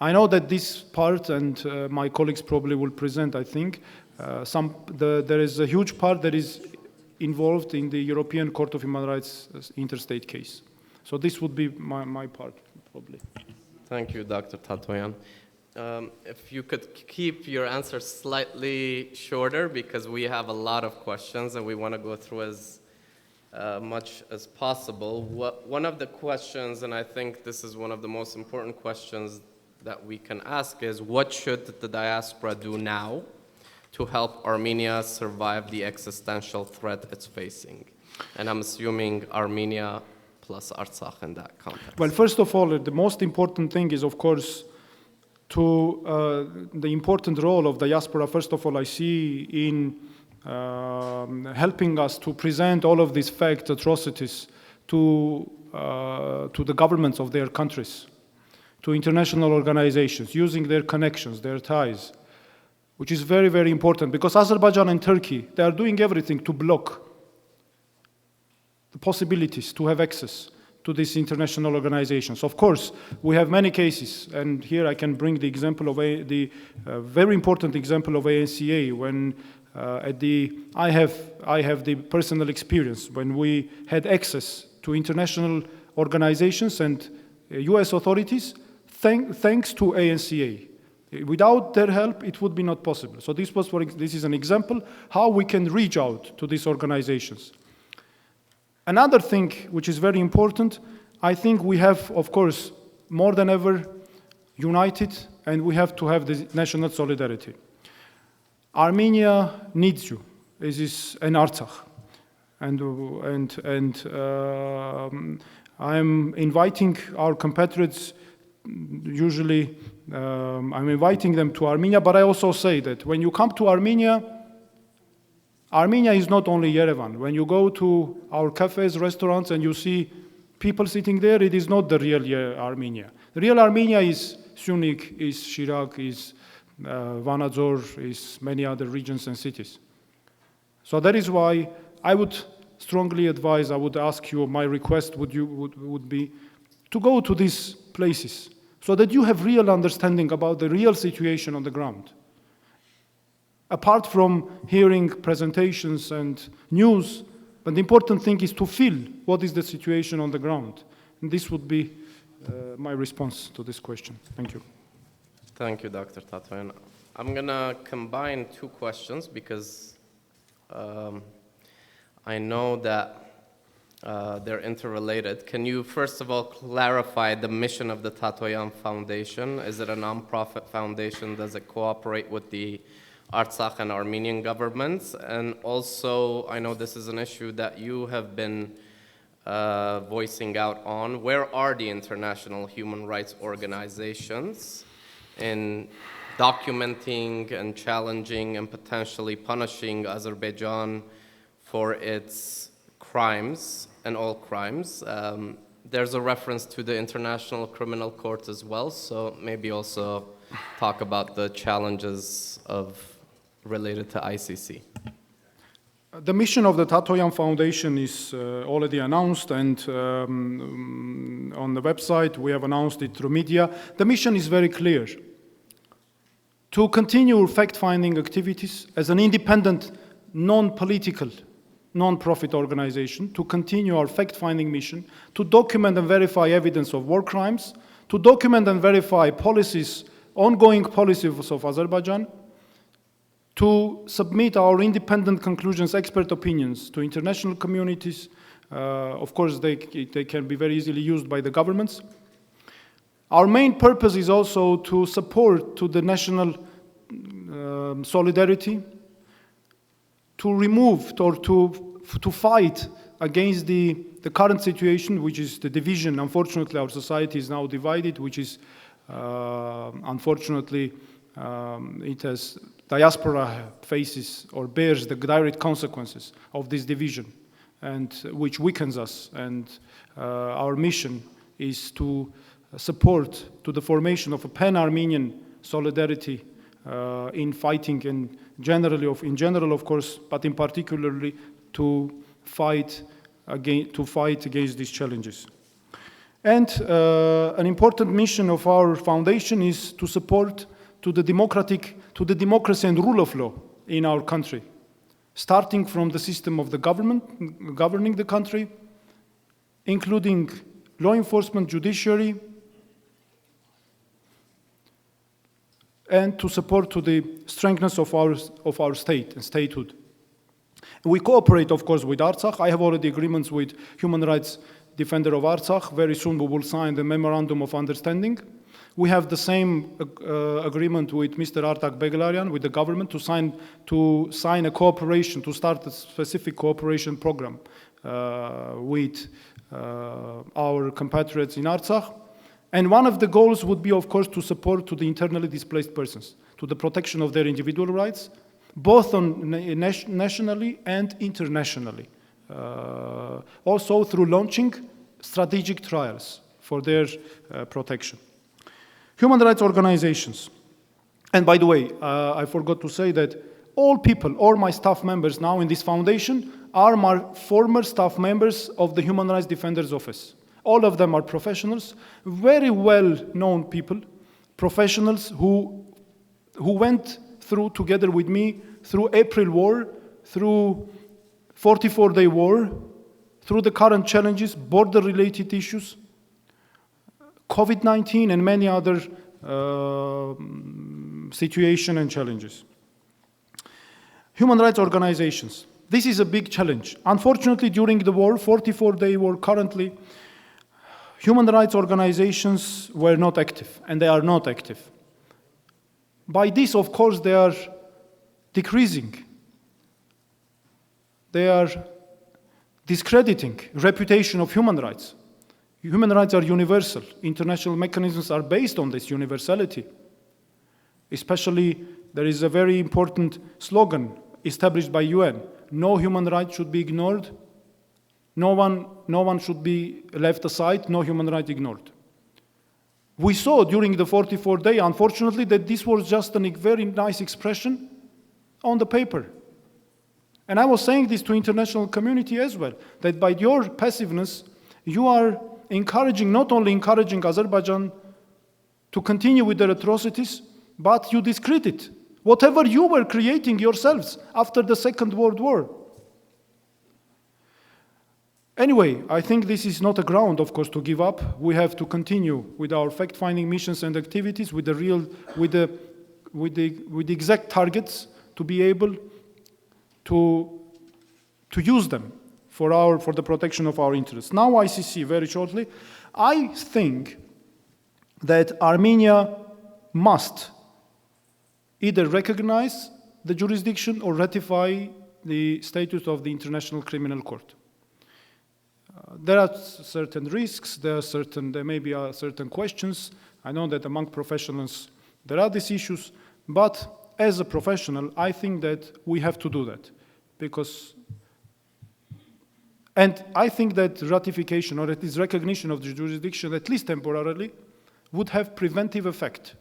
I know that this part, and my colleagues probably will present, I think, there is a huge part that is involved in the European Court of Human Rights interstate case. So this would be my part, probably. Thank you, Dr. Tatoyan. If you could keep your answers slightly shorter, because we have a lot of questions and we want to go through as much as possible. One of the questions, and I think this is one of the most important questions that we can ask, is what should the diaspora do now to help Armenia survive the existential threat it's facing? And I'm assuming Armenia plus Artsakh in that context. Well, first of all, the most important thing is, of course, the important role of diaspora. First of all, I see in helping us to present all of these facts, atrocities, to the governments of their countries, to international organizations, using their connections, their ties, which is very, very important, because Azerbaijan and Turkey, they are doing everything to block the possibilities to have access to these international organizations. Of course, we have many cases, and here I can bring the example of the very important example of ANCA, when I have the personal experience when we had access to international organizations and US authorities, thanks to ANCA. Without their help, it would be not possible. So this is an example how we can reach out to these organizations. Another thing which is very important, I think we have, of course, more than ever united, and we have to have the national solidarity. Armenia needs you, and Artsakh. And I'm inviting our compatriots, usually I'm inviting them to Armenia, but I also say that when you come to Armenia, Armenia is not only Yerevan. When you go to our cafes, restaurants, and you see people sitting there, it is not the real Armenia. The real Armenia is Syunik, is Shirak, is Vanadzor, is many other regions and cities. So that is why I would strongly advise, I would ask you, my request would be to go to these places so that you have real understanding about the real situation on the ground. Apart from hearing presentations and news, but the important thing is to feel what is the situation on the ground. And this would be my response to this question. Thank you. Thank you, Dr. Tatoyan. I'm going to combine two questions because I know that they're interrelated. Can you, first of all, clarify the mission of the Tatoyan Foundation? Is it a nonprofit foundation? Does it cooperate with the Artsakh and Armenian governments? And also, I know this is an issue that you have been voicing out on. Where are the international human rights organizations in documenting and challenging and potentially punishing Azerbaijan for its crimes and all crimes? there's a reference to the International Criminal Court as well, so maybe also talk about the challenges related to ICC. The mission of the Tatoyan Foundation is already announced, and on the website we have announced it through media. The mission is very clear: to continue fact-finding activities as an independent, non-political, non-profit organization, to continue our fact-finding mission, to document and verify evidence of war crimes, to document and verify policies, ongoing policies of Azerbaijan, to submit our independent conclusions, expert opinions to international communities. Of course, they can be very easily used by the governments. Our main purpose is also to support to the national solidarity, to remove or to fight against the current situation, which is the division. Unfortunately, our society is now divided, which is unfortunately it has diaspora faces or bears the direct consequences of this division, and which weakens us. And our mission is to support to the formation of a pan-Armenian solidarity in fighting, and in general, of course, but in particularly to fight against these challenges. And an important mission of our foundation is to support to the democracy and rule of law in our country, starting from the system of the government governing the country, including law enforcement, judiciary, and to support to the strengthness of our state and statehood. We cooperate, of course, with Artsakh. I have already agreements with Human Rights Defender of Artsakh. Very soon we will sign the Memorandum of Understanding. We have the same agreement with Mr. Artak Beglarian, with the government, to sign a cooperation, to start a specific cooperation program with our compatriots in Artsakh. And one of the goals would be, of course, to support to the internally displaced persons, to the protection of their individual rights, both nationally and internationally. Also through launching strategic trials for their protection. Human rights organizations. And by the way, I forgot to say that all people, all my staff members now in this foundation are my former staff members of the Human Rights Defender's Office. All of them are professionals, very well-known people, professionals who went through, together with me, through April War, through 44-day war, through the current challenges, border-related issues, COVID-19, and many other situations and challenges. Human rights organizations. This is a big challenge. Unfortunately, during the war, 44-day war currently, human rights organizations were not active, and they are not active. By this, of course, they are decreasing. They are discrediting reputation of human rights. Human rights are universal. International mechanisms are based on this universality. Especially, there is a very important slogan established by UN. No human right should be ignored. No one should be left aside. No human right ignored. We saw during the 44-day, unfortunately, that this was just a very nice expression on the paper. And I was saying this to international community as well, that by your passiveness, you are not only encouraging Azerbaijan to continue with their atrocities, but you discredit whatever you were creating yourselves after the Second World War. Anyway, I think this is not a ground, of course, to give up. We have to continue with our fact-finding missions and activities with the exact targets to be able to use them for the protection of our interests. Now ICC, very shortly. I think that Armenia must either recognize the jurisdiction or ratify the status of the International Criminal Court. There are certain risks, there may be certain questions. I know that among professionals there are these issues, but as a professional, I think that we have to do that, because And I think that ratification, or at least recognition of the jurisdiction, at least temporarily, would have preventive effect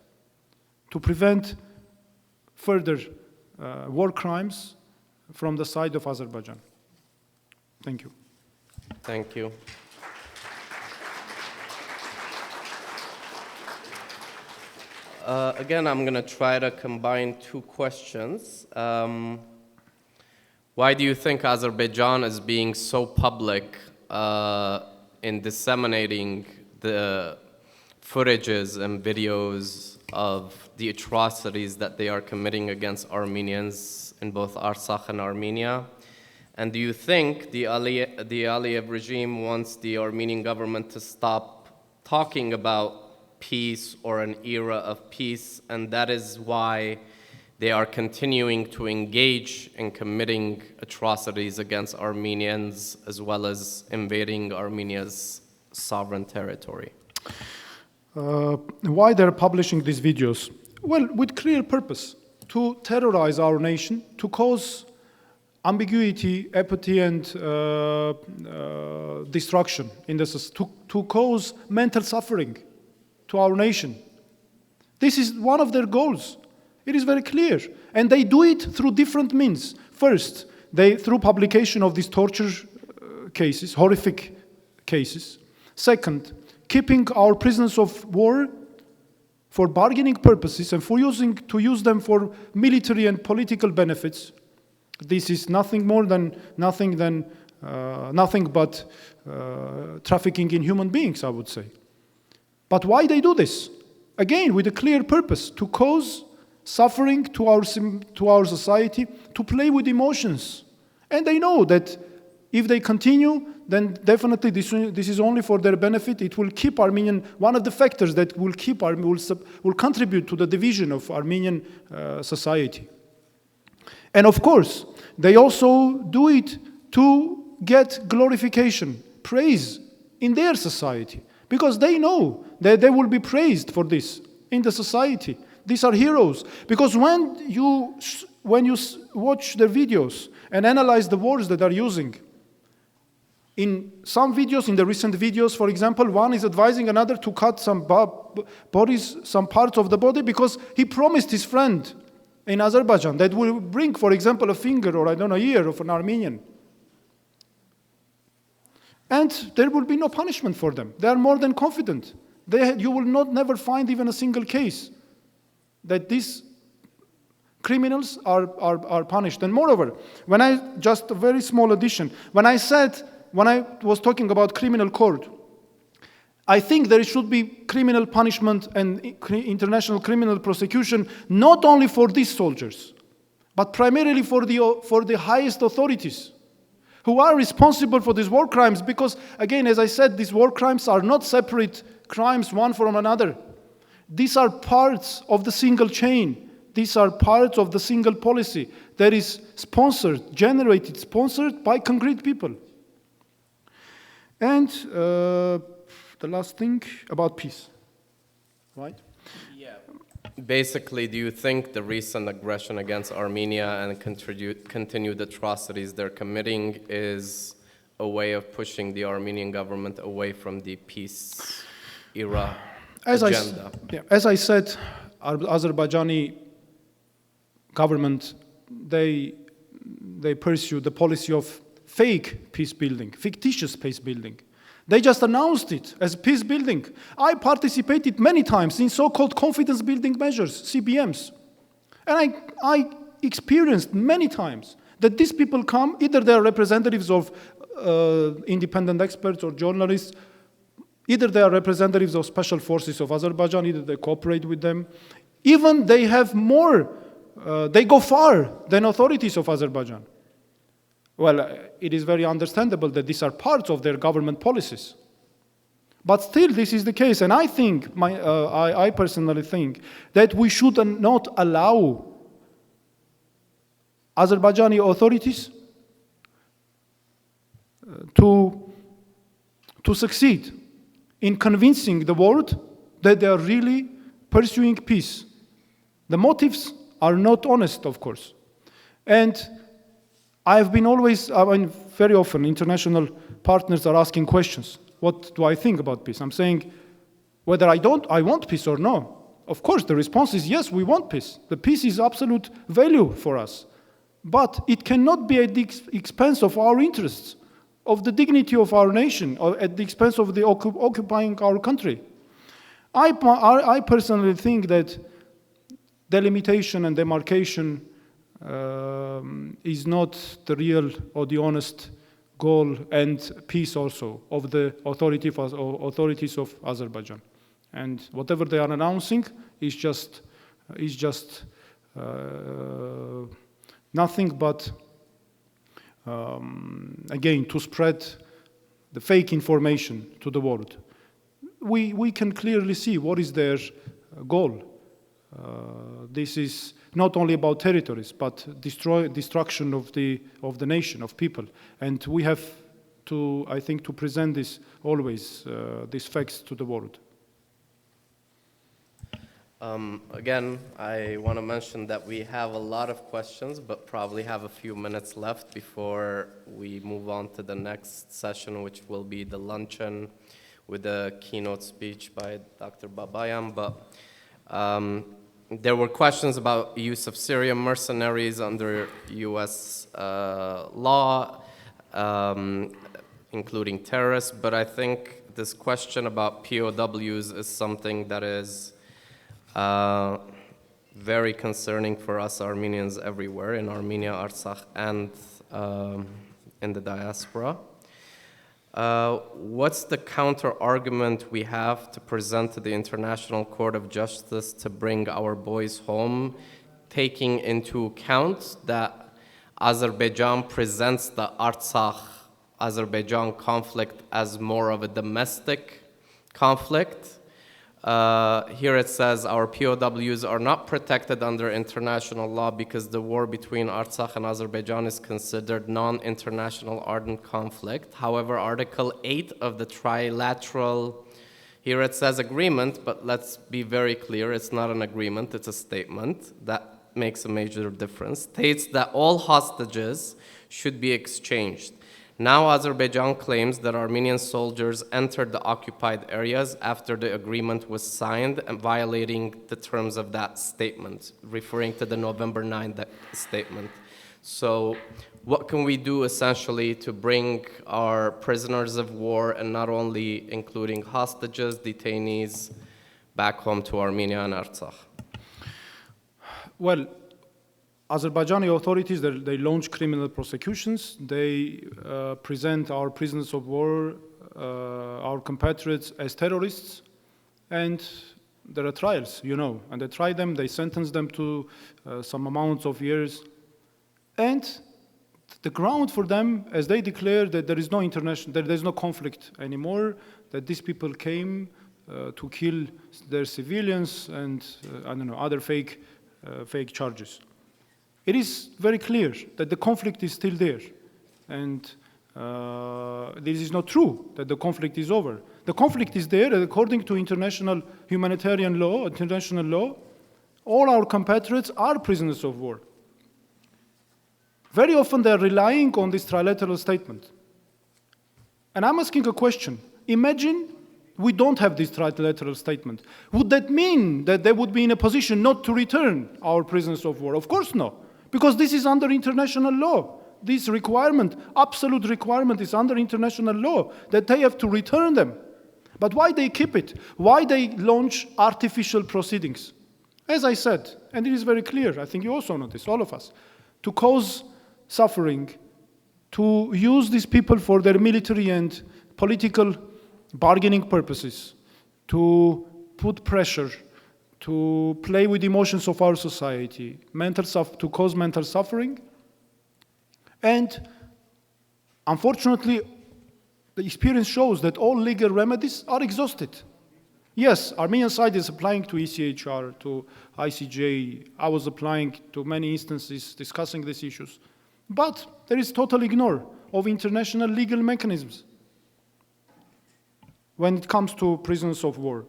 to prevent further war crimes from the side of Azerbaijan. Thank you. Thank you. Again, I'm going to try to combine two questions. Why do you think Azerbaijan is being so public in disseminating the footages and videos of the atrocities that they are committing against Armenians in both Artsakh and Armenia? And do you think the Aliyev regime wants the Armenian government to stop talking about peace or an era of peace, and that is why they are continuing to engage in committing atrocities against Armenians as well as invading Armenia's sovereign territory? Why they're publishing these videos? Well, with clear purpose, to terrorize our nation, to cause ambiguity, apathy, and destruction in this, to cause mental suffering to our nation. This is one of their goals. It is very clear. And they do it through different means. First, through publication of these torture cases, horrific cases. Second, keeping our prisoners of war for bargaining purposes and to use them for military and political benefits. This is nothing but trafficking in human beings, I would say. But why they do this? Again, with a clear purpose, to cause suffering to our society, to play with emotions. And they know that if they continue, then definitely this is only for their benefit. It will keep Armenian, one of the factors that will contribute to the division of Armenian society. And of course, they also do it to get glorification, praise in their society, because they know that they will be praised for this in the society. These are heroes. Because when you watch their videos and analyze the words that they're using, in some videos, in the recent videos, for example, one is advising another to cut some parts of the body because he promised his friend in Azerbaijan that will bring, for example, a finger or, I don't know, ear of an Armenian. And there will be no punishment for them. They are more than confident. You will never find even a single case that these criminals are punished. And moreover, just a very small addition, when I was talking about criminal court, I think there should be criminal punishment and international criminal prosecution, not only for these soldiers, but primarily for the highest authorities who are responsible for these war crimes, because, again, as I said, these war crimes are not separate crimes one from another. These are parts of the single chain. These are parts of the single policy that is sponsored by concrete people. And the last thing about peace, right? Yeah. Basically, do you think the recent aggression against Armenia and continued atrocities they're committing is a way of pushing the Armenian government away from the peace era agenda? As I said, our Azerbaijani government, they pursue the policy of fake peace building, fictitious peace building. They just announced it as peace building. I participated many times in so-called confidence building measures, CBMs. And I experienced many times that these people come, either they are representatives of independent experts or journalists, either they are representatives of special forces of Azerbaijan, either they cooperate with them. Even they have they go far than authorities of Azerbaijan. Well, it is very understandable that these are parts of their government policies. But still, this is the case. And I think, I personally think, that we should not allow Azerbaijani authorities to succeed in convincing the world that they are really pursuing peace. The motives are not honest, of course. And I've been very often international partners are asking questions. What do I think about peace? I'm saying whether I want peace or no. Of course, the response is yes, we want peace. The peace is absolute value for us. But it cannot be at the expense of our interests, of the dignity of our nation, or at the expense of the occupying our country. I personally think that delimitation and demarcation is not the real or the honest goal and peace also of the authorities of Azerbaijan. And whatever they are announcing is just nothing but, again, to spread the fake information to the world. We can clearly see what is their goal. This is not only about territories, but destruction of the nation, of people. And we have to, I think, to present this always, these facts to the world. Again, I want to mention that we have a lot of questions, but probably have a few minutes left before we move on to the next session, which will be the luncheon with a keynote speech by Dr. Babayan. But there were questions about use of Syrian mercenaries under U.S. law, including terrorists. But I think this question about POWs is something that is very concerning for us Armenians everywhere, in Armenia, Artsakh, and in the diaspora. What's the counter-argument we have to present to the International Court of Justice to bring our boys home, taking into account that Azerbaijan presents the Artsakh-Azerbaijan conflict as more of a domestic conflict? Here it says our POWs are not protected under international law because the war between Artsakh and Azerbaijan is considered non-international armed conflict. However, Article 8 of the trilateral, here it says agreement, but let's be very clear, it's not an agreement, it's a statement. That makes a major difference. States that all hostages should be exchanged. Now Azerbaijan claims that Armenian soldiers entered the occupied areas after the agreement was signed and violating the terms of that statement, referring to the November 9th statement. So what can we do essentially to bring our prisoners of war, and not only including hostages, detainees, back home to Armenia and Artsakh? Well, Azerbaijani authorities, they launch criminal prosecutions. They present our prisoners of war, our compatriots, as terrorists. And there are trials, you know. And they try them, they sentence them to some amounts of years. And the ground for them, as they declare that there is no there's no conflict anymore, that these people came to kill their civilians and, I don't know, other fake charges. It is very clear that the conflict is still there, and this is not true, that the conflict is over. The conflict is there, and according to international humanitarian law, international law, all our compatriots are prisoners of war. Very often they are relying on this trilateral statement. And I'm asking a question. Imagine we don't have this trilateral statement. Would that mean that they would be in a position not to return our prisoners of war? Of course not. Because this is under international law. This requirement, absolute requirement, is under international law, that they have to return them. But why they keep it? Why they launch artificial proceedings? As I said, and it is very clear, I think you also know this, all of us, to cause suffering, to use these people for their military and political bargaining purposes, to put pressure, to play with emotions of our society, to cause mental suffering. And unfortunately, the experience shows that all legal remedies are exhausted. Yes, Armenian side is applying to ECHR, to ICJ. I was applying to many instances discussing these issues. But there is total ignore of international legal mechanisms when it comes to prisoners of war.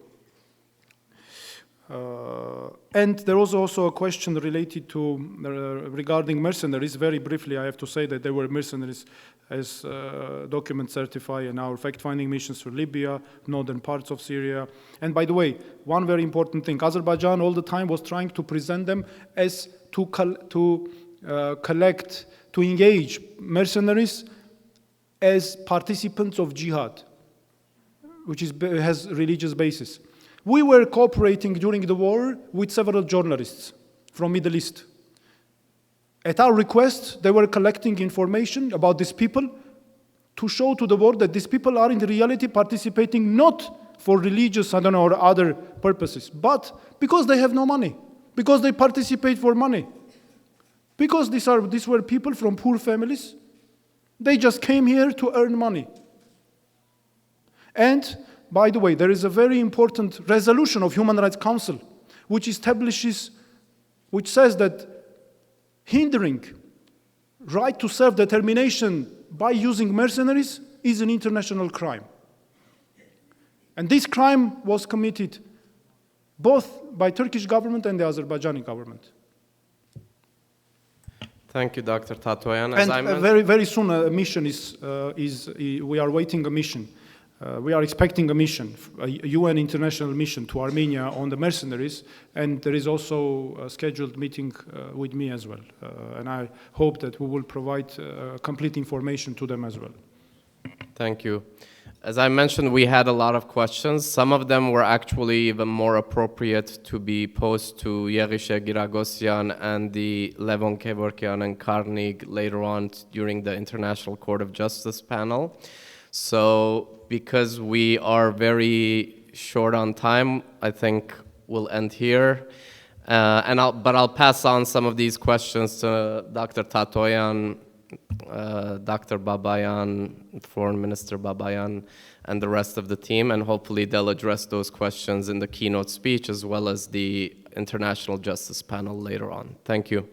And there was also a question related to regarding mercenaries. Very briefly, I have to say that there were mercenaries as documents certify in our fact-finding missions to Libya, northern parts of Syria. And by the way, one very important thing, Azerbaijan all the time was trying to present them as to engage mercenaries as participants of jihad, which has religious basis. We were cooperating during the war with several journalists from Middle East. At our request, they were collecting information about these people to show to the world that these people are in reality participating not for religious, or other purposes, but because they have no money, because they participate for money, because these were people from poor families. They just came here to earn money. And by the way, there is a very important resolution of Human Rights Council which says that hindering right to self-determination by using mercenaries is an international crime. And this crime was committed both by Turkish government and the Azerbaijani government. Thank you, Dr. Tatoyan. And very, very soon a mission we are waiting a mission. We are expecting a mission, a UN international mission to Armenia on the mercenaries, and there is also a scheduled meeting with me as well. And I hope that we will provide complete information to them as well. Thank you. As I mentioned, we had a lot of questions. Some of them were actually even more appropriate to be posed to Yerishe Giragosyan and the Levon Kevorkian and Carnegie later on during the International Court of Justice panel. So because we are very short on time, I think we'll end here. But I'll pass on some of these questions to Dr. Tatoyan, Dr. Babayan, Foreign Minister Babayan, and the rest of the team, and hopefully they'll address those questions in the keynote speech as well as the International Justice panel later on. Thank you.